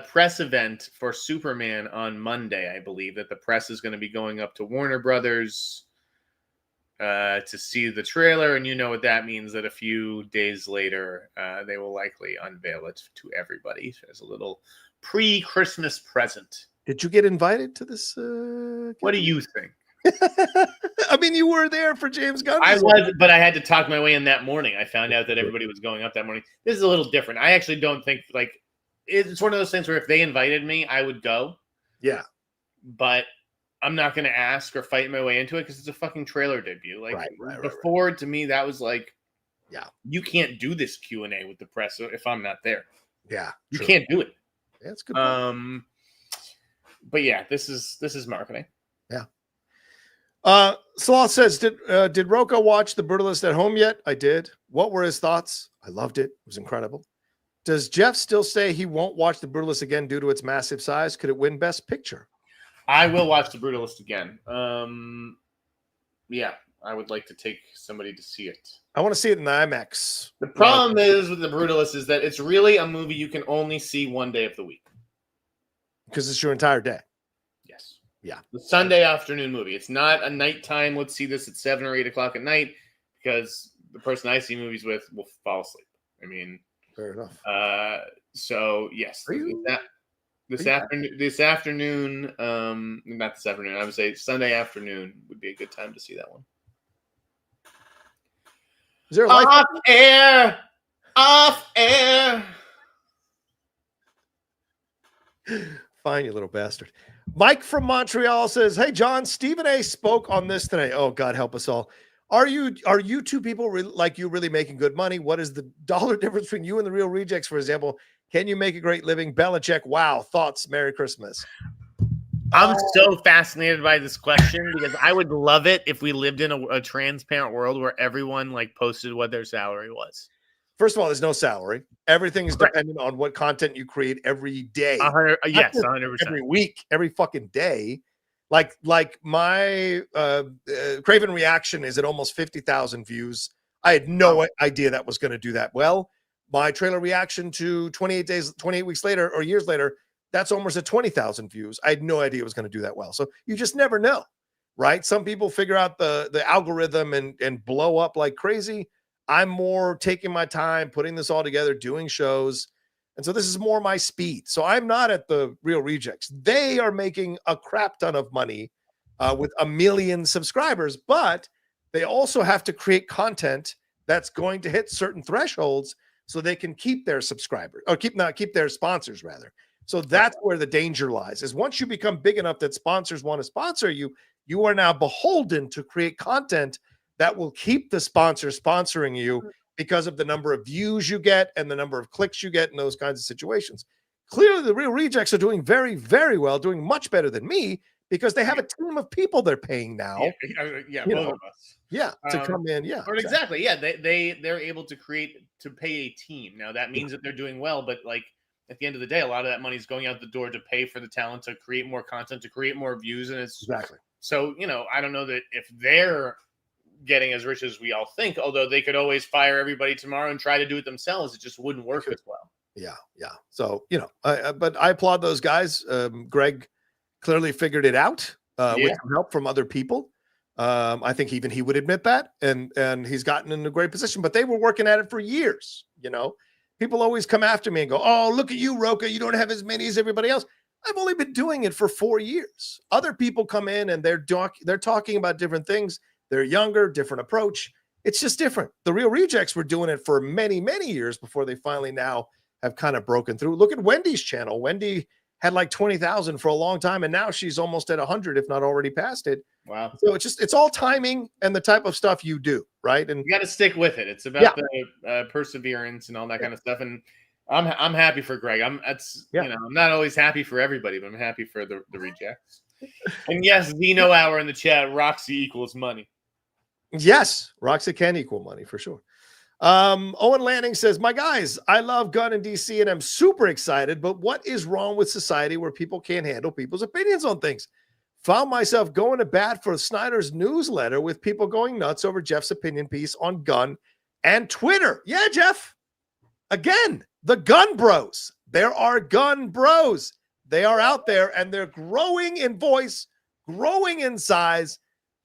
press event for Superman on Monday, I believe, that the press is going to be going up to Warner Brothers to see the trailer. And you know what that means, that a few days later, they will likely unveil it to everybody as a little pre-Christmas present. Did you get invited to this? What do you think? I mean, you were there for James Gunn. I was, but I had to talk my way in that morning. I found out that everybody was going up that morning. This is a little different. I actually don't think, like, it's one of those things where if they invited me, I would go. Yeah. But I'm not going to ask or fight my way into it because it's a fucking trailer debut. Like, right. To me, that was like, yeah, you can't do this Q&A with the press if I'm not there. Yeah. You can't do it. Yeah, that's good. But yeah, this is marketing. Yeah. Sloth says, did Rocha watch The Brutalist at home yet? I did. What were his thoughts? I loved it. It was incredible. Does Jeff still say he won't watch The Brutalist again due to its massive size? Could it win Best Picture? I will watch The Brutalist again. Yeah, I would like to take somebody to see it. I want to see it in the IMAX. The problem is with The Brutalist is that it's really a movie you can only see one day of the week. Because it's your entire day. Yes. Yeah. The Sunday afternoon movie. It's not a nighttime, let's see this at 7 or 8 o'clock at night, because the person I see movies with will fall asleep. I mean, fair enough. So yes, this afternoon, not this afternoon, I would say Sunday afternoon would be a good time to see that one. Is there a off air? Fine, you little bastard. Mike from Montreal says, hey, John, Stephen A spoke on this today. Oh, God, help us all. Are you two people really making good money? What is the dollar difference between you and the Real Rejects, for example? Can you make a great living? Belichick, wow. Thoughts? Merry Christmas. I'm so fascinated by this question because I would love it if we lived in a transparent world where everyone posted what their salary was. First of all, there's no salary. Everything is dependent on what content you create every day. 100%. Every week, every fucking day. Like my Kraven reaction is at almost 50,000 views. I had no idea that was going to do that well. My trailer reaction to 28 weeks later or years later, that's almost at 20,000 views. I had no idea it was going to do that well. So you just never know, right? Some people figure out the algorithm and blow up like crazy. I'm more taking my time, putting this all together, doing shows. And so this is more my speed. So I'm not at the Real Rejects. They are making a crap ton of money with 1 million subscribers, but they also have to create content that's going to hit certain thresholds so they can keep their subscribers or keep their sponsors rather. So that's where the danger lies, is once you become big enough that sponsors want to sponsor you, you are now beholden to create content that will keep the sponsor sponsoring you because of the number of views you get and the number of clicks you get in those kinds of situations. Clearly, the Real Rejects are doing very, very well, doing much better than me because they have a team of people they're paying now. Yeah, both of us. Yeah, to come in. Yeah, exactly. Yeah, they're able to pay a team. Now that means that they're doing well, but like at the end of the day, a lot of that money is going out the door to pay for the talent, to create more content, to create more views, and it's exactly. So I don't know that if they're getting as rich as we all think, although they could always fire everybody tomorrow and try to do it themselves, it just wouldn't work as well. Yeah. So but I applaud those guys. Greg clearly figured it out with some help from other people. I think even he would admit that, and he's gotten in a great position. But they were working at it for years. People always come after me and go, "Oh, look at you, Rocha. You don't have as many as everybody else." I've only been doing it for 4 years. Other people come in and they're talking about different things. They're younger, different approach. It's just different. The Real Rejects were doing it for many, many years before they finally now have kind of broken through. Look at Wendy's channel. Wendy had like 20,000 for a long time, and now she's almost at 100, if not already past it. Wow. So it's all timing and the type of stuff you do, right? And you got to stick with it. It's about the perseverance and all that kind of stuff. And I'm happy for Greg. I'm not always happy for everybody, but I'm happy for the Rejects. And yes, Zeno Hour in the chat, Roxy equals money. Yes, Roxy can equal money for sure. Owen Lanning says, my guys, I love Gunn and DC and I'm super excited, but what is wrong with society where people can't handle people's opinions on things? Found myself going to bat for Snyder's newsletter with people going nuts over Jeff's opinion piece on Gunn and Twitter. Yeah, Jeff. Again, the Gunn bros. There are Gunn bros. They are out there and they're growing in voice, growing in size,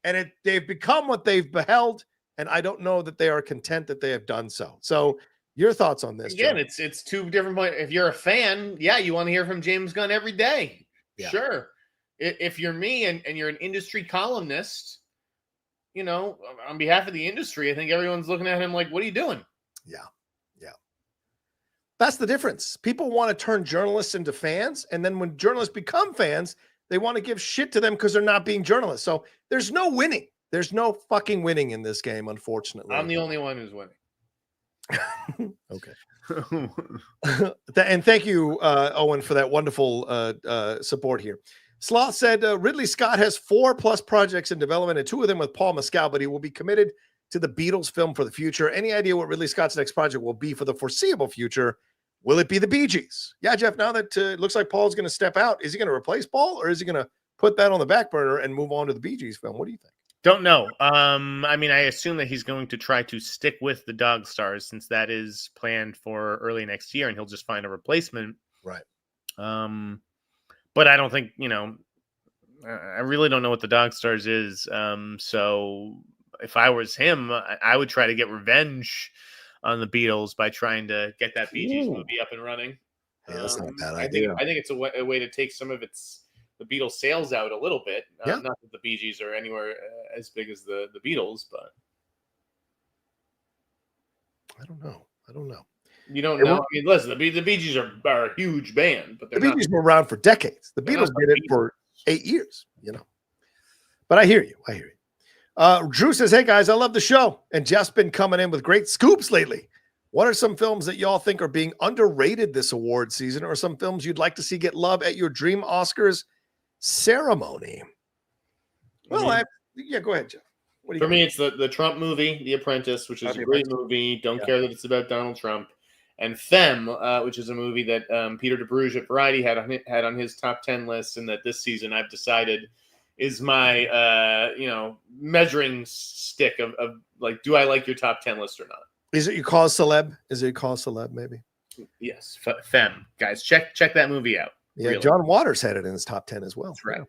and they've become what they've beheld. And I don't know that they are content that they have done so. So your thoughts on this? Again, Joe? it's two different points. If you're a fan, you want to hear from James Gunn every day. Yeah. Sure. If you're me and you're an industry columnist, on behalf of the industry, I think everyone's looking at him like, what are you doing? Yeah. That's the difference. People want to turn journalists into fans. And then when journalists become fans, they want to give shit to them because they're not being journalists. So there's no winning. There's no fucking winning in this game, unfortunately. I'm the only one who's winning. Okay. And thank you, Owen, for that wonderful support here. Sloth said Ridley Scott has 4+ projects in development and 2 of them with Paul Mescal, but he will be committed to the Beatles film for the future. Any idea what Ridley Scott's next project will be for the foreseeable future? Will it be the Bee Gees? Yeah, Jeff, now that it looks like Paul's going to step out, is he going to replace Paul or is he going to put that on the back burner and move on to the Bee Gees film? What do you think? Don't know. I assume that he's going to try to stick with the Dog Stars since that is planned for early next year and he'll just find a replacement. Right. But I don't think, I really don't know what the Dog Stars is. So if I was him, I would try to get revenge on the Beatles by trying to get that Bee Gees movie up and running. Yeah, that's not a bad idea. I think it's a way to take some of the Beatles sales out a little bit. Not that the Bee Gees are anywhere as big as the Beatles, but I don't know. You don't know. Listen, the Bee Gees are a huge band, but the Bee Gees were around for decades. The Beatles did it for 8 years, But I hear you. Drew says, hey, guys, I love the show. And Jeff's been coming in with great scoops lately. What are some films that y'all think are being underrated this award season or some films you'd like to see get love at your dream Oscars ceremony? Well, go ahead, Jeff. For me, it's the Trump movie, The Apprentice, which is a great movie. Don't care that it's about Donald Trump. And Femme, which is a movie that Peter DeBruge at Variety had on his top 10 list, and that this season I've decided is my measuring stick of like, do I like your top 10 list or not? Is it your cause celeb? Is it your cause celeb? Maybe. Yes, Femme guys, check that movie out. Yeah, really. John Waters had it in his top 10 as well. That's right.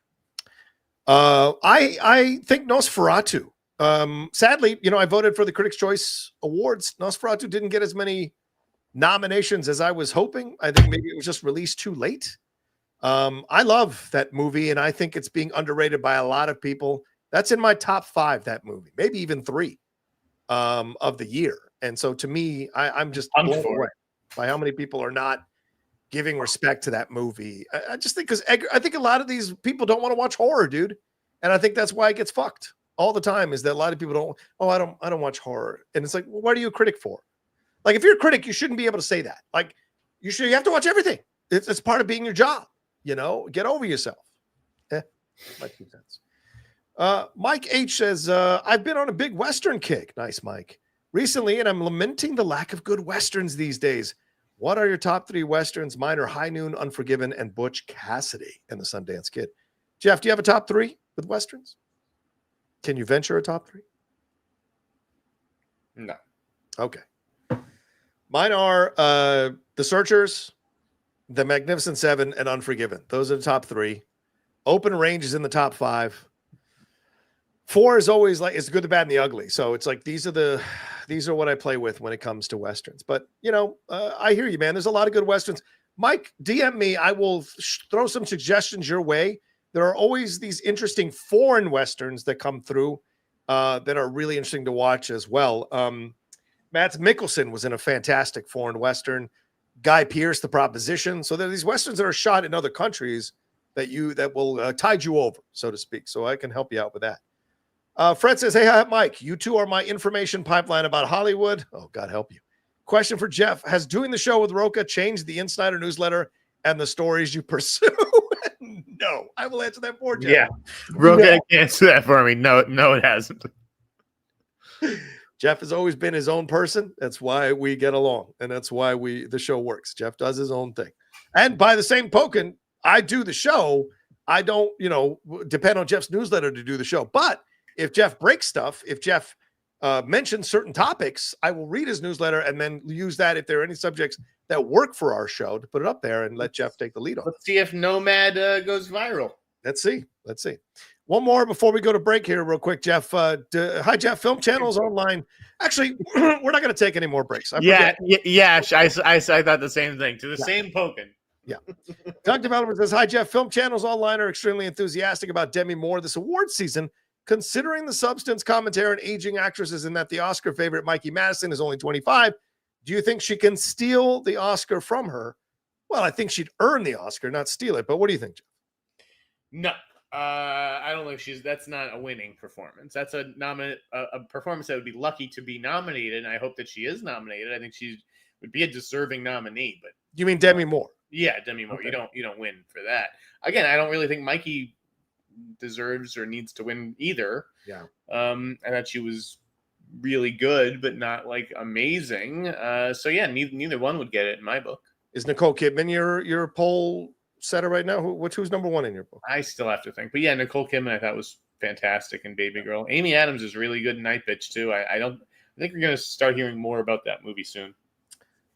I think Nosferatu. Sadly, I voted for the Critics' Choice Awards. Nosferatu didn't get as many nominations as I was hoping. I think maybe it was just released too late. I love that movie, and I think it's being underrated by a lot of people. That's in my top 5, that movie, maybe even 3 of the year. And so to me, I'm just blown away by how many people are not giving respect to that movie. I just think because I think a lot of these people don't want to watch horror, dude. And I think that's why it gets fucked all the time, is that a lot of people don't, I don't watch horror. And it's like, well, what are you a critic for? Like, if you're a critic, you shouldn't be able to say that. Like, you have to watch everything. It's part of being your job, get over yourself. My 2 cents. Mike H says, I've been on a big Western kick. Nice, Mike. Recently, and I'm lamenting the lack of good Westerns these days. What are your top 3 Westerns? Mine are High Noon, Unforgiven, and Butch Cassidy and the Sundance Kid. Jeff, do you have a top 3 with Westerns? Can you venture a top 3? No. Okay. Mine are The Searchers, The Magnificent Seven, and Unforgiven. Those are the top 3. Open Range is in the top 5. 4 is always like, it's the good, the bad, and the ugly. So it's like, these are what I play with when it comes to Westerns. But, I hear you, man. There's a lot of good Westerns. Mike, DM me. I will throw some suggestions your way. There are always these interesting foreign Westerns that come through that are really interesting to watch as well. Mads Mikkelsen was in a fantastic foreign Western. Guy Pearce, The Proposition. So there are these Westerns that are shot in other countries that will tide you over, so to speak. So I can help you out with that. Fred says, hey, hi, Mike. You two are my information pipeline about Hollywood. Oh, God help you. Question for Jeff. Has doing the show with Rocha changed the Snyder newsletter and the stories you pursue? No. I will answer that for Jeff. Yeah. Rocha can answer that for me. No, it hasn't. Jeff has always been his own person. That's why we get along. And that's why the show works. Jeff does his own thing. And by the same token, I do the show. I don't, depend on Jeff's newsletter to do the show. But if Jeff breaks stuff, if Jeff mentions certain topics, I will read his newsletter and then use that if there are any subjects that work for our show to put it up there and let Jeff take the lead on. Let's see if Nomad goes viral. Let's see. One more before we go to break here real quick, Jeff. Hi, Jeff. Film Channels Online. Actually, we're not going to take any more breaks. Yeah. I thought the same thing. To the same token. Yeah. Doug Development says, hi, Jeff. Film Channels Online are extremely enthusiastic about Demi Moore this award season, considering the substance, commentary, and aging actresses, and that the Oscar favorite Mikey Madison is only 25. Do you think she can steal the Oscar from her? Well, I think she'd earn the Oscar, not steal it. But what do you think, Jeff? No, I don't think that's not a winning performance. That's a performance that would be lucky to be nominated, and I hope that she is nominated. I think she would be a deserving nominee. But you mean Demi Moore? Yeah, Demi Moore. Okay. You don't win for that. Again, I don't really think Mikey deserves or needs to win either. Yeah. I thought she was really good, but not like amazing. So yeah, neither one would get it in my book. Is Nicole Kidman your poll setter right now? Who's number 1 in your book? I still have to think, but yeah, Nicole Kidman I thought was fantastic in Baby Girl. Amy Adams is really good in Night Bitch too. I think we're gonna start hearing more about that movie soon.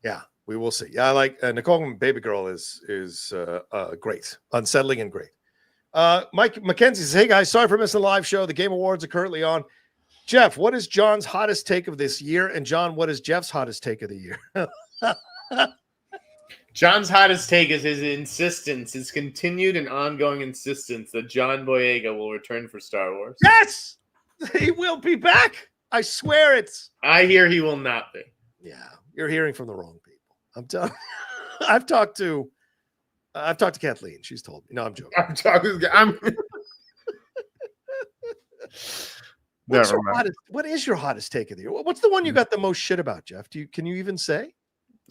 Yeah, we will see. Yeah, I like Nicole Kidman. Baby Girl is great, unsettling and great. Mike McKenzie says, hey guys, sorry for missing the live show. The Game Awards are currently on. Jeff, what is John's hottest take of this year? And John, what is Jeff's hottest take of the year? John's hottest take is his continued and ongoing insistence that John Boyega will return for Star Wars. Yes! He will be back. I swear it's. I hear he will not be. Yeah, you're hearing from the wrong people. I'm telling you. I've talked to Kathleen. She's told me. No, I'm joking. What is your hottest take of the year? What's the one you got the most shit about, Jeff? Can you even say?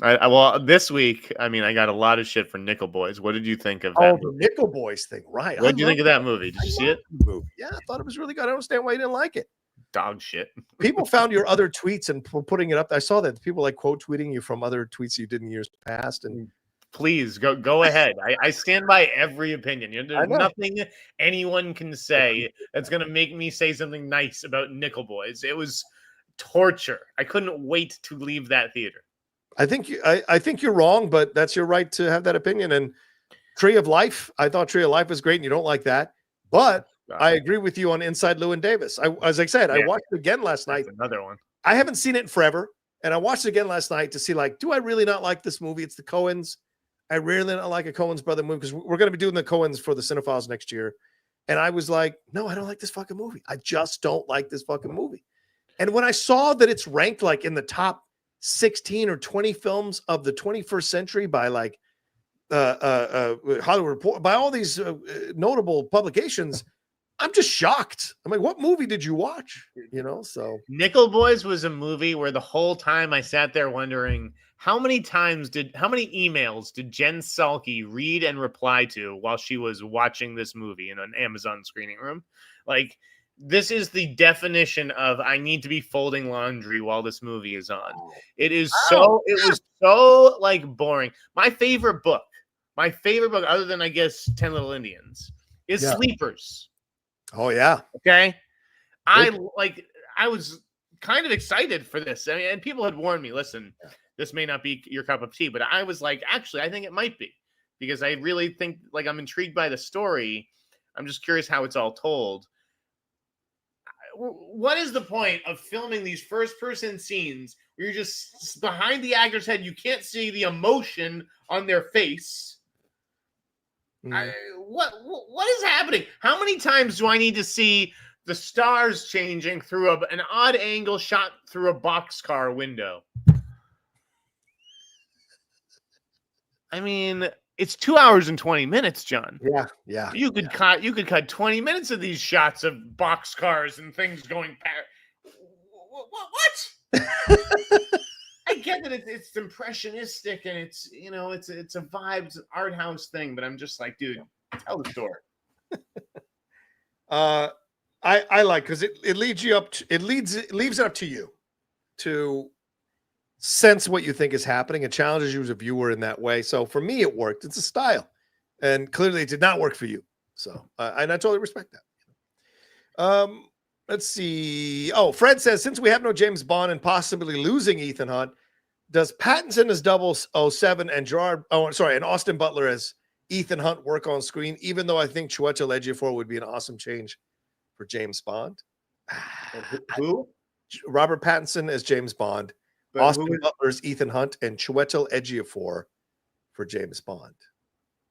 Well, this week, I got a lot of shit for Nickel Boys. What did you think of that? Oh, the Nickel Boys thing, right? What did you think of that movie? Did you see it? Yeah, I thought it was really good. I don't understand why you didn't like it. Dog shit. People found your other tweets and putting it up. I saw that people like quote tweeting you from other tweets you did in years past, and Please go ahead. I stand by every opinion. There's nothing anyone can say that's going to make me say something nice about Nickel Boys. It was torture. I couldn't wait to leave that theater. I think you're wrong, but that's your right to have that opinion. And Tree of Life, I thought Tree of Life was great, and you don't like that. But I agree with you on Inside Llewyn Davis. As I said, I watched it again last night. Another one. I haven't seen it in forever, and I watched it again last night to see, like, do I really not like this movie? It's the Coens. I really don't like a Coens brother movie because we're going to be doing the Coens for the Cinephiles next year. And I was like, no, I don't like this fucking movie. I just don't like this fucking movie. And when I saw that it's ranked like in the top 16 or 20 films of the 21st century by like Hollywood Report, by all these notable publications, I'm just shocked. I'm like, what movie did you watch? So Nickel Boys was a movie where the whole time I sat there wondering how many emails did Jen Salke read and reply to while she was watching this movie in an Amazon screening room? Like, this is the definition of I need to be folding laundry while this movie is on. It was so like boring. My favorite book, other than I guess 10 Little Indians, is Sleepers. Oh yeah. Okay. I was kind of excited for this. I mean, and people had warned me, listen, this may not be your cup of tea, but I was like, actually, I think it might be, because I really think, like, I'm intrigued by the story. I'm just curious how it's all told. What is the point of filming these first-person scenes where you're just behind the actor's head? You can't see the emotion on their face. What is happening? How many times do I need to see the stars changing through an odd angle shot through a boxcar window? I mean, it's 2 hours and 20 minutes, John. Yeah. You could cut 20 minutes of these shots of boxcars and things going past. What? I get that it's impressionistic and it's a vibe, it's an art house thing, but I'm just like, dude, tell the story. I like, because it leads you up to, it leaves it up to you to sense what you think is happening. It challenges you as a viewer in that way. So for me, it worked. It's a style, and clearly it did not work for you. So and I totally respect that. Let's see. Oh, Fred says, since we have no James Bond and possibly losing Ethan Hunt, does Pattinson as 007 and and Austin Butler as Ethan Hunt work on screen? Even though I think Chiwetel Ejiofor would be an awesome change for James Bond. Who? Robert Pattinson as James Bond. But Austin Butler's Ethan Hunt, and Chiwetel Ejiofor for James Bond.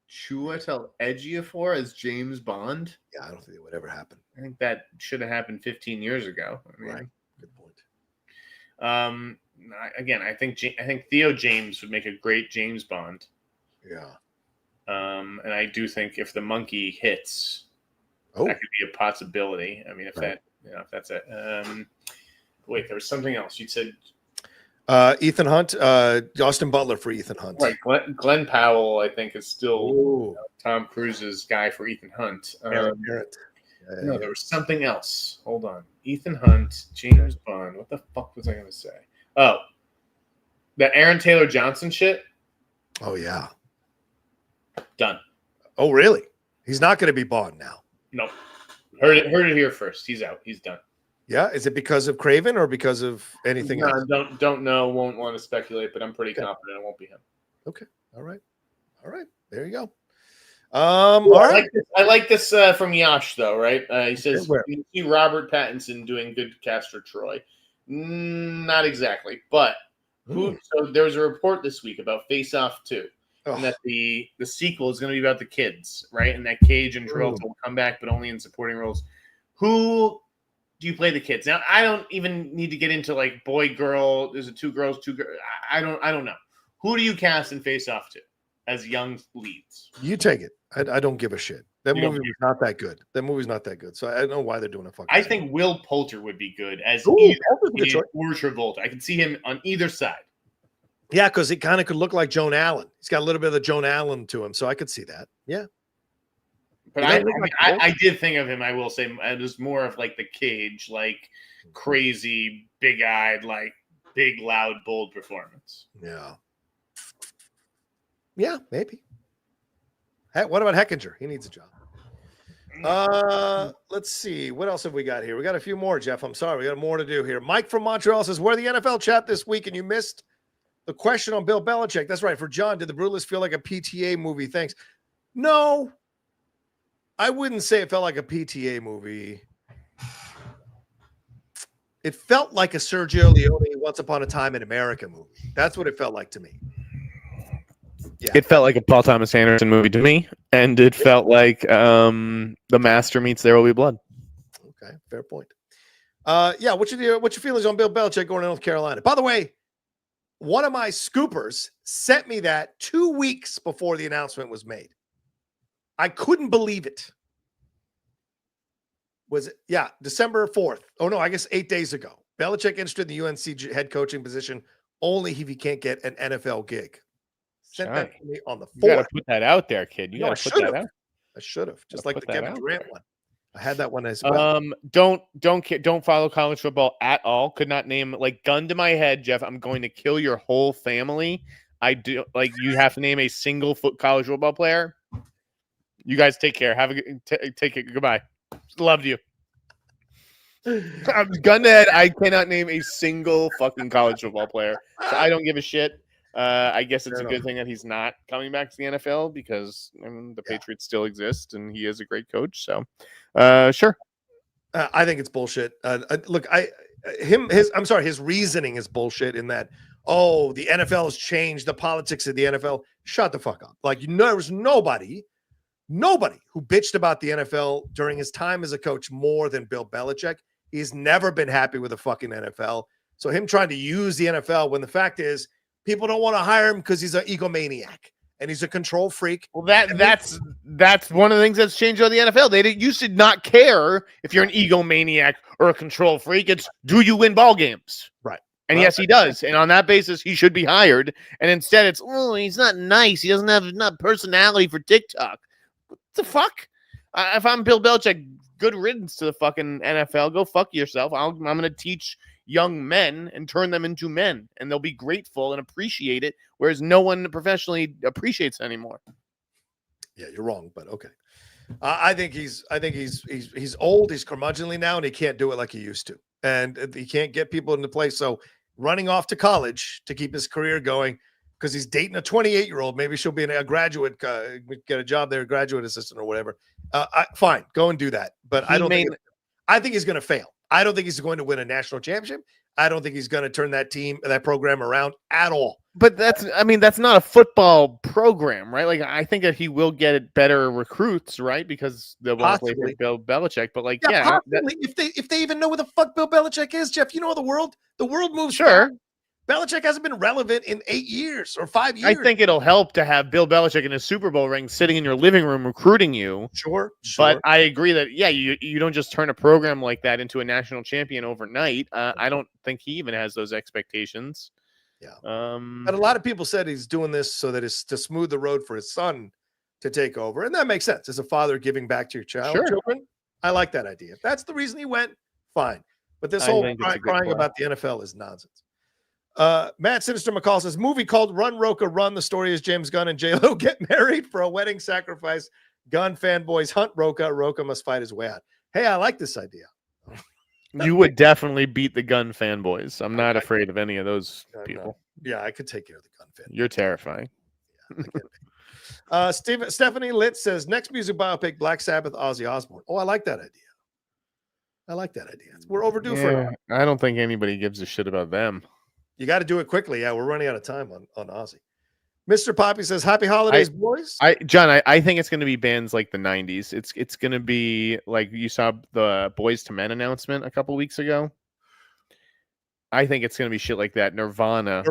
Chiwetel Ejiofor as James Bond? Yeah, I don't think it would ever happen. I think that should have happened 15 years ago. I mean, right. Good point. Again, I think Theo James would make a great James Bond. Yeah. And I do think if the monkey hits, that could be a possibility. I mean, if that's it. Wait, there was something else you said. Ethan Hunt, Austin Butler for Ethan Hunt. Right, Glenn Powell, I think, is still Tom Cruise's guy for Ethan Hunt. No, there was something else. Hold on. Ethan Hunt, James Bond. What the fuck was I going to say? Oh, the Aaron Taylor Johnson shit. Oh yeah, done. Oh really? He's not going to be Bond now. Nope. Heard it here first. He's out. He's done. Yeah, is it because of Kraven or because of anything else? Don't know. Won't want to speculate, but I'm pretty confident it won't be him. Okay. All right. There you go. All right. I like this from Yash though, right? He says you see Robert Pattinson doing good Castor Troy. Not exactly, but so there was a report this week about Face Off 2. And that the sequel is going to be about the kids, right? And that Cage and Travolta will come back, but only in supporting roles. Who do you play the kids? Now, I don't even need to get into like boy, girl. There's two girls. I don't know. Who do you cast in Face Off 2 as young leads? You take it. I don't give a shit. That movie was not that good. That movie's not that good. So I don't know why they're doing a fucking. I think Will Poulter would be good as either or Travolta. I can see him on either side. Yeah, because he kind of could look like Joan Allen. He's got a little bit of the Joan Allen to him, so I could see that. Yeah. But I did think of him, I will say, it was more of like the Cage, like crazy, big-eyed, like big, loud, bold performance. Yeah. Yeah, maybe. Hey, what about Heckinger? He needs a job. Let's see. What else have we got here? We got a few more, Jeff. I'm sorry. We got more to do here. Mike from Montreal says, we're the NFL chat this week, and you missed the question on Bill Belichick. That's right. For John, did the Brutalist feel like a PTA movie? Thanks. No, I wouldn't say it felt like a PTA movie. It felt like a Sergio Leone Once Upon a Time in America movie. That's what it felt like to me. Yeah. It felt like a Paul Thomas Anderson movie to me, and it felt like The Master meets There Will Be Blood. Okay, fair point. Yeah, what's your feelings on Bill Belichick going to North Carolina? By the way, one of my scoopers sent me that 2 weeks before the announcement was made. I couldn't believe it. Was it? Yeah, December 4th. Oh, no, I guess 8 days ago. Belichick interested in the UNC head coaching position only if he can't get an NFL gig. Sent that to me on the 4th. You got to put that out there, kid. You got to put that out. I should have. Just like the Kevin Durant one. I had that one as well. Don't follow college football at all. Could not name, like, gun to my head, Jeff. I'm going to kill your whole family. I do, like, you have to name a single college football player. You guys take care. Have a take it. Goodbye. Loved you. I'm gun to head. I cannot name a single fucking college football player. So I don't give a shit. I guess it's a good thing that he's not coming back to the NFL because the Patriots still exist and he is a great coach. So, sure. I think it's bullshit. Look, his reasoning is bullshit in that, the NFL has changed the politics of the NFL. Shut the fuck up. Like, there was nobody who bitched about the NFL during his time as a coach more than Bill Belichick. He's never been happy with the fucking NFL. So him trying to use the NFL when the fact is people don't want to hire him because he's an egomaniac and he's a control freak. Well, that's one of the things that's changed on the NFL. They used to not care if you're an egomaniac or a control freak. It's, do you win ball games? Right. And yes, he does. And on that basis, he should be hired. And instead, it's, he's not nice. He doesn't have enough personality for TikTok. What the fuck? If I'm Bill Belichick, good riddance to the fucking NFL. Go fuck yourself. I'm going to teach young men and turn them into men, and they'll be grateful and appreciate it, whereas no one professionally appreciates it anymore. Yeah, you're wrong, but okay. I think he's old. He's curmudgeonly now, and he can't do it like he used to, and he can't get people into place. So running off to college to keep his career going because he's dating a 28-year-old. Maybe she'll be a graduate, get a job there, a graduate assistant or whatever. Fine, go and do that. But I think he's going to fail. I don't think he's going to win a national championship. I don't think he's going to turn that program around at all. But that's not a football program, right? Like, I think that he will get better recruits, right? Because they'll want to play for Bill Belichick. But if they even know where the fuck Bill Belichick is, Jeff, you know the world moves. Sure. Belichick hasn't been relevant in 8 years or 5 years. I think it'll help to have Bill Belichick in a Super Bowl ring sitting in your living room recruiting you. Sure. But I agree that, you don't just turn a program like that into a national champion overnight. I don't think he even has those expectations. Yeah. But a lot of people said he's doing this so that it's to smooth the road for his son to take over. And that makes sense. As a father giving back to your children, I like that idea. If that's the reason he went, fine. But this whole crying about the NFL is nonsense. Matt Sinister McCall says, movie called Run Rocha Run. The story is James Gunn and J-Lo get married for a wedding sacrifice. Gunn fanboys hunt Rocha. Rocha must fight his way out. Hey, I like this idea. You would definitely beat the Gunn fanboys. I'm not afraid of any of those people. No. Yeah, I could take care of the Gunn fanboys. You're terrifying. Yeah, Stephanie Litt says, next music biopic, Black Sabbath, Ozzy Osbourne. Oh, I like that idea. We're overdue for it. I don't think anybody gives a shit about them. You got to do it quickly. Yeah, we're running out of time on Ozzy. Mr. Poppy says, happy holidays, boys. John, I think it's going to be bands like the 90s. It's going to be like you saw the Boys to Men announcement a couple weeks ago. I think it's going to be shit like that. Nirvana.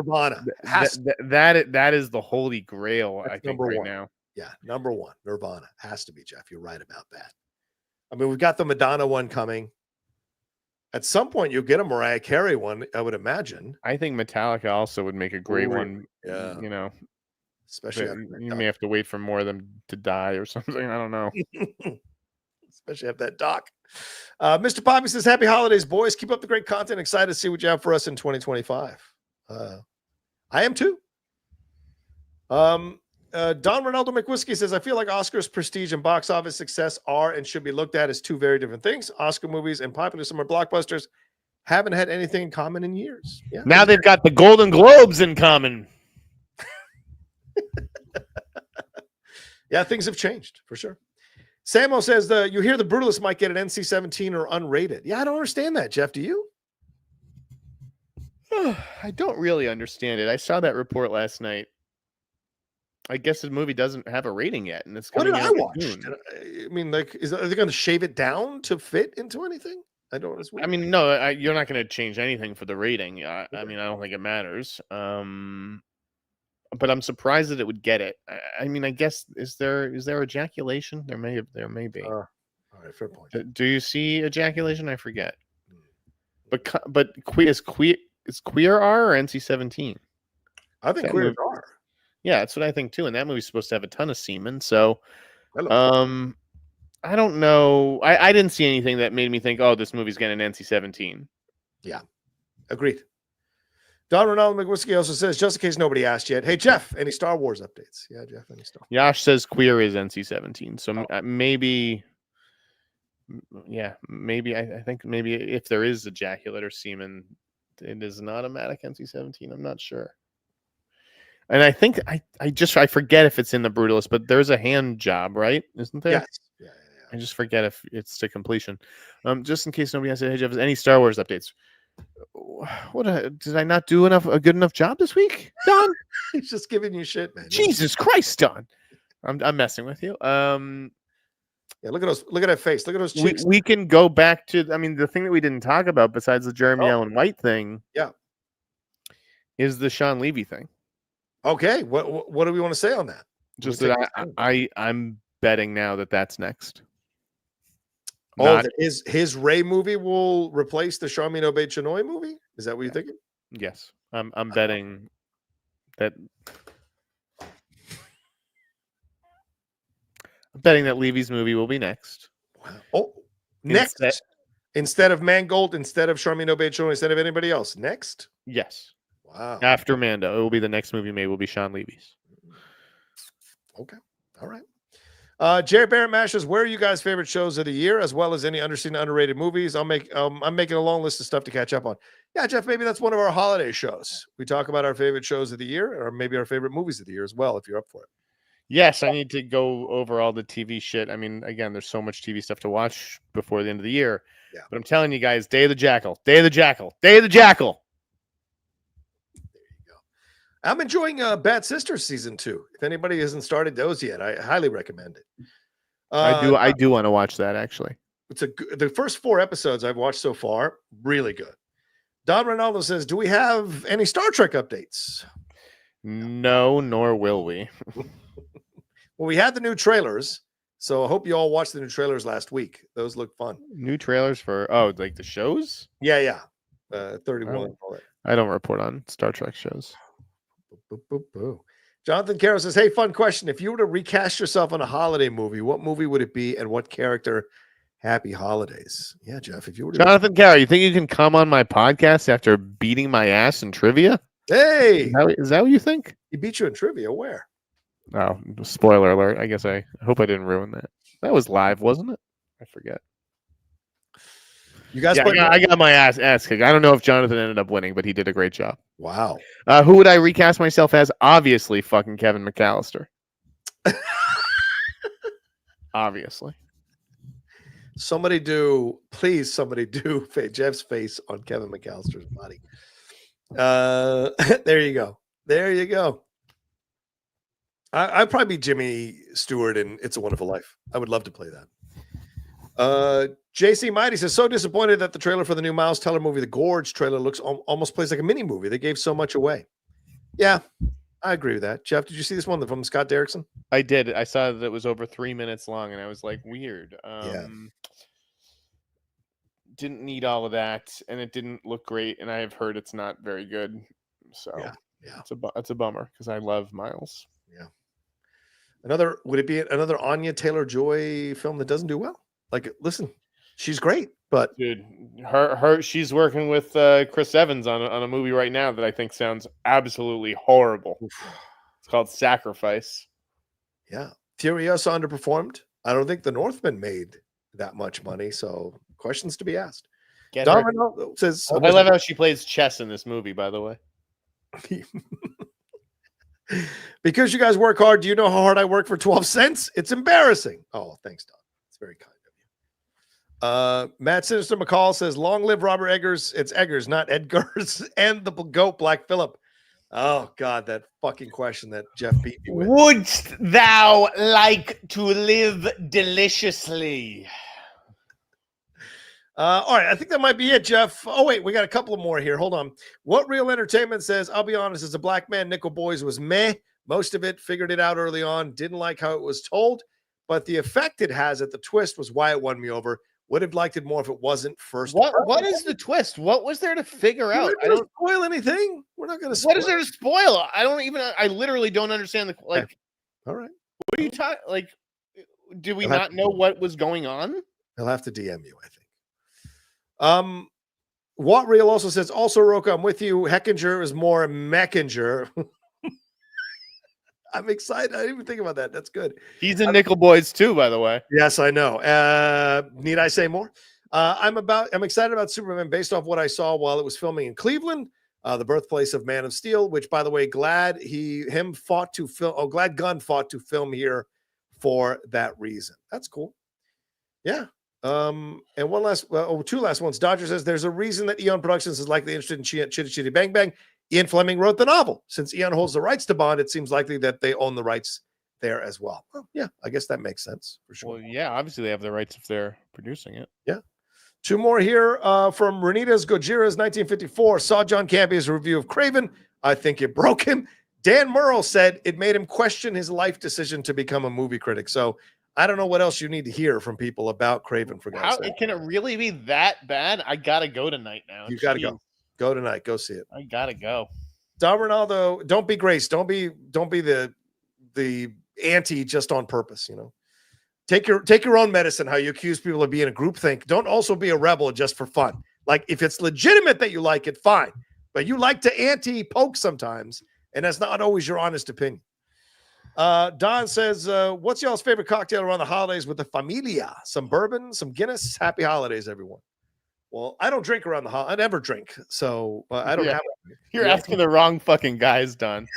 That is the holy grail, I think, right now. Yeah, number one. Nirvana. Has to be, Jeff. You're right about that. I mean, we've got the Madonna one coming. At some point, you'll get a Mariah Carey one, I would imagine. I think Metallica also would make a great one. Yeah. Especially you may have to wait for more of them to die or something. I don't know. Especially have that doc. Mr. Poppy says, happy holidays, boys. Keep up the great content. Excited to see what you have for us in 2025. I am too. Don Ronaldo McWhiskey says, I feel like Oscars prestige and box office success are and should be looked at as two very different things. Oscar movies and popular summer blockbusters haven't had anything in common in years. Yeah, now they've got the Golden Globes in common. Yeah, things have changed for sure. Samo says you hear the Brutalist might get an NC-17 or unrated. Yeah, I don't understand that, Jeff. Do you? I don't really understand it. I saw that report last night. I guess the movie doesn't have a rating yet, and it's coming out soon. I mean, like, are they going to shave it down to fit into anything? I don't. I mean, no, you're not going to change anything for the rating. I mean, I don't think it matters. But I'm surprised that it would get it. I mean, I guess is there ejaculation? There may be. All right, fair point. Do you see ejaculation? I forget. But is queer R or NC-17? I think queer R. Yeah, that's what I think too. And that movie's supposed to have a ton of semen. So, I don't know. I didn't see anything that made me think, oh, this movie's getting an NC-17. Yeah, agreed. Don Ronaldo McWhiskey also says, just in case nobody asked yet, hey, Jeff, any Star Wars updates? Yeah, Jeff, any Star Wars? Yash says queer is NC-17. So maybe, maybe I think maybe if there is ejaculate or semen, it is an automatic NC-17. I'm not sure. And I think I forget if it's in the Brutalist, but there's a hand job, right? Isn't there? Yes. Yeah. I just forget if it's to completion. Just in case nobody has to, hey, Jeff, any Star Wars updates? Did I not do a good enough job this week, Don? He's just giving you shit, man. Jesus Christ, Don. I'm messing with you. Yeah, look at that face. Look at those cheeks. We can go back to, I mean, the thing that we didn't talk about besides the Jeremy Allen White thing, is the Sean Levy thing. Okay, what do we want to say on that? Just that I'm betting now that that's next. That his Ray movie will replace the Charmin Obey-Chinoy movie? Is that what you're thinking? Yes, I'm betting that. I'm betting that Levy's movie will be next. Wow. Oh, next instead of Mangold, instead of Charmin Obey-Chinoy, instead of anybody else. Next. Yes. Wow. After Mando, it will be the next movie made. Will be Sean Levy's. Okay. All right. Jared Barrett Mashes, where are you guys' favorite shows of the year, as well as any underseen, underrated movies? I'm making a long list of stuff to catch up on. Yeah, Jeff, maybe that's one of our holiday shows. We talk about our favorite shows of the year, or maybe our favorite movies of the year as well, if you're up for it. Yes, I need to go over all the TV shit. I mean, again, there's so much TV stuff to watch before the end of the year. Yeah. But I'm telling you guys, Day of the Jackal, Day of the Jackal, Day of the Jackal. There you go. I'm enjoying Bad Sisters season 2. If anybody hasn't started those yet, I highly recommend it. I do want to watch that, actually. It's the first 4 episodes I've watched so far, really good. Don Ronaldo says, do we have any Star Trek updates? No, nor will we. Well, we had the new trailers, so I hope you all watched the new trailers last week. Those look fun. New trailers for, like the shows? Yeah. 31. I don't report on Star Trek shows. Boo. Jonathan Carroll says, hey, fun question. If you were to recast yourself in a holiday movie, what movie would it be and what character? Happy holidays. Yeah, Jeff, if you were to Jonathan Carroll, you think you can come on my podcast after beating my ass in trivia? Hey! Is that what you think? He beat you in trivia. Where? Oh, spoiler alert. I guess I hope I didn't ruin that. That was live, wasn't it? I forget. You guys, I got my ass kicked. I don't know if Jonathan ended up winning, but he did a great job. Wow. Who would I recast myself as? Obviously, fucking Kevin McAllister. Obviously. Somebody do Jeff's face on Kevin McAllister's body. There you go. I'd probably be Jimmy Stewart in It's a Wonderful Life. I would love to play that. JC Mighty says, so disappointed that the trailer for the new Miles Teller movie, The Gorge trailer, looks almost plays like a mini movie. They gave so much away. Yeah, I agree with that. Jeff, did you see this one from Scott Derrickson? I did. I saw that it was over 3 minutes long, and I was like, weird. Didn't need all of that, and it didn't look great, and I have heard it's not very good. So yeah. It's a bummer because I love Miles. Yeah. Would it be another Anya Taylor-Joy film that doesn't do well? Like, listen, she's great, but dude, she's working with Chris Evans on a movie right now that I think sounds absolutely horrible. Oof. It's called Sacrifice. Yeah. Furiosa underperformed. I don't think the Northman made that much money, so questions to be asked. Domino says, I love how she plays chess in this movie, by the way. Because you guys work hard, do you know how hard I work for 12 cents? It's embarrassing. Oh, thanks, Don. It's very kind of you. Matt Sinister McCall says, long live Robert Eggers. It's Eggers, not Edgars. And the GOAT, Black Phillip. Oh, God, that fucking question that Jeff beat me with. Wouldst thou like to live deliciously? All right, I think that might be it, Jeff. Oh, wait, we got a couple more here. Hold on. What Real Entertainment says, I'll be honest, as a black man, Nickel Boys was meh. Most of it, figured it out early on. Didn't like how it was told, but the effect it has at the twist was why it won me over. Would have liked it more if it wasn't first. What is the twist? What was there to figure out? I don't spoil anything. We're not going to spoil. What is there to spoil? I literally don't understand the, like. Okay. All right. What are you talking? Like, did we not know what was going on? He'll have to DM you, I think. What Real also says, also, Rocha, I'm with you. Heckinger is more Meckinger. I'm excited. I didn't even think about that. That's good. He's in Nickel Boys too, by the way. Yes, I know. Need I say more? I'm excited about Superman based off what I saw while it was filming in Cleveland, the birthplace of Man of Steel, which, by the way, glad Gunn fought to film here for that reason. That's cool. Yeah. And two last ones. Dodger says there's a reason that Eon Productions is likely interested in Chitty Chitty Bang Bang. Ian Fleming wrote the novel. Since Eon holds the rights to Bond, it seems likely that they own the rights there as well. Well, yeah, I guess that makes sense for sure. Well, yeah, obviously they have the rights if they're producing it. Yeah. Two more here from Renitas Gojira's 1954. Saw John Campion's review of Kraven. I think it broke him. Dan Murrell said it made him question his life decision to become a movie critic. So I don't know what else you need to hear from people about Kraven, for God's sake. Can it really be that bad? I gotta go tonight now. You gotta go. Go tonight. Go see it. I gotta go. Don Ronaldo, don't be Grace. Don't be the anti just on purpose. You know, take your own medicine. How you accuse people of being a groupthink. Don't also be a rebel just for fun. Like, if it's legitimate that you like it, fine. But you like to anti-poke sometimes, and that's not always your honest opinion. Don says, what's y'all's favorite cocktail around the holidays with the familia? Some bourbon, some Guinness. Happy holidays, everyone. Well, I don't drink around the holiday. I never drink, so I don't have. You're asking the wrong fucking guys, Don.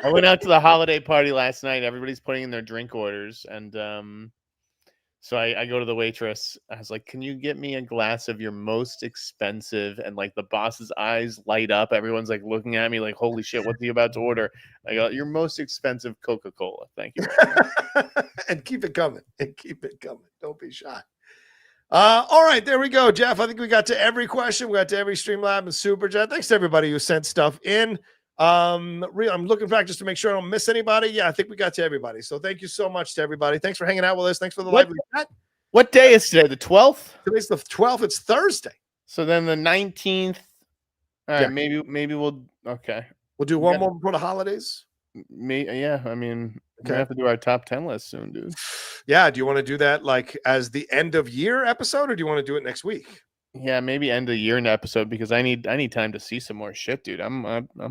I went out to the holiday party last night. Everybody's putting in their drink orders, and so I go to the waitress. I was like, "Can you get me a glass of your most expensive?" And like the boss's eyes light up. Everyone's like looking at me like, "Holy shit, what's he about to order?" I go, "Your most expensive Coca-Cola, thank you." And keep it coming. And keep it coming. Don't be shy. All right, there we go, Jeff. I think we got to every question. We got to every Streamlab and Superchat. Thanks to everybody who sent stuff in. I'm looking back just to make sure I don't miss anybody. Yeah, I think we got to everybody. So thank you so much to everybody. Thanks for hanging out with us. Thanks for the lively chat. What day is today? The 12th? Today's the 12th. It's Thursday. So then the 19th. All right, yeah. Maybe we'll We'll do one more before the holidays. Yeah, I mean, we have to do our top 10 list soon, dude. Yeah, do you want to do that like as the end of year episode, or do you want to do it next week? Yeah, maybe end of year episode, because I need time to see some more shit, dude. I'm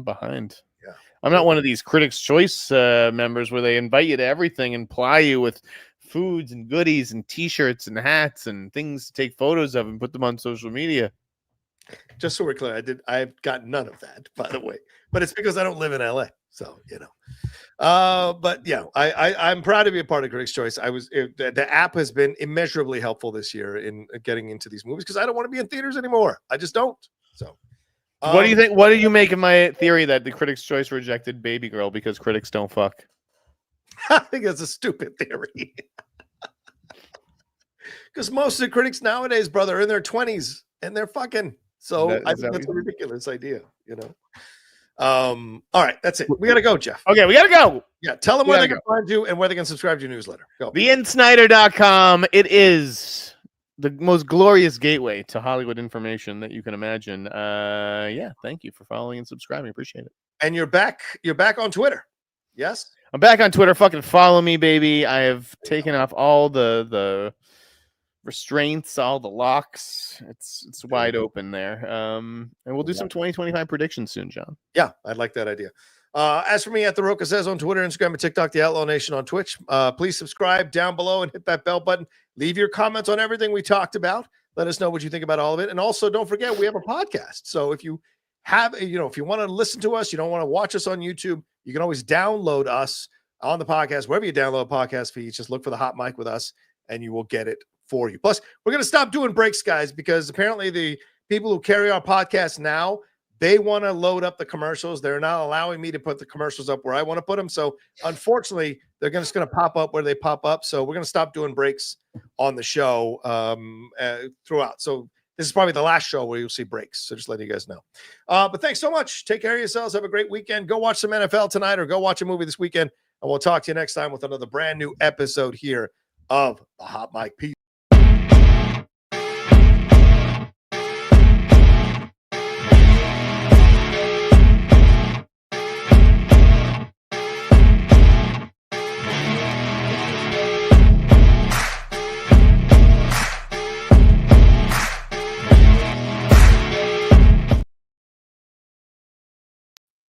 behind. Yeah, I'm not one of these Critics' Choice members where they invite you to everything and ply you with foods and goodies and T-shirts and hats and things to take photos of and put them on social media. Just so we're clear, I've got none of that, by the way. But it's because I don't live in LA. So, you know, but yeah, I'm proud to be a part of Critics' Choice. The app has been immeasurably helpful this year in getting into these movies, because I don't want to be in theaters anymore. I just don't. So, what do you think? What do you make of my theory that the Critics' Choice rejected Baby Girl because critics don't fuck? I think that's a stupid theory. Because most of the critics nowadays, brother, are in their 20s and they're fucking. So I think that's a ridiculous idea, you know. All right, that's it. We gotta go, Jeff. Okay, we gotta go. Yeah, tell them where they can find you and where they can subscribe to your newsletter. Go. TheInSnyder.com. It is the most glorious gateway to Hollywood information that you can imagine. Yeah, thank you for following and subscribing. Appreciate it. And you're back on Twitter. Yes? I'm back on Twitter. Fucking follow me, baby. I have taken off all the restraints, all the locks. It's wide open there. And we'll do some 2025 predictions soon, John. Yeah, I'd like that idea. As for me, at the Rocha Says on Twitter, Instagram, and TikTok, the Outlaw Nation on Twitch. Please subscribe down below and hit that bell button. Leave your comments on everything we talked about. Let us know what you think about all of it. And also, don't forget, we have a podcast. So if you have, if you want to listen to us, you don't want to watch us on YouTube, you can always download us on the podcast. Wherever you download podcast feeds, just look for the Hot Mic with us, and you will get it for you. Plus, we're going to stop doing breaks, guys, because apparently the people who carry our podcast now, they want to load up the commercials. They're not allowing me to put the commercials up where I want to put them. So unfortunately, they're just going to pop up where they pop up. So we're going to stop doing breaks on the show throughout. So this is probably the last show where you'll see breaks. So just letting you guys know. But thanks so much. Take care of yourselves. Have a great weekend. Go watch some NFL tonight or go watch a movie this weekend. And we'll talk to you next time with another brand new episode here of the Hot Mic. Peace.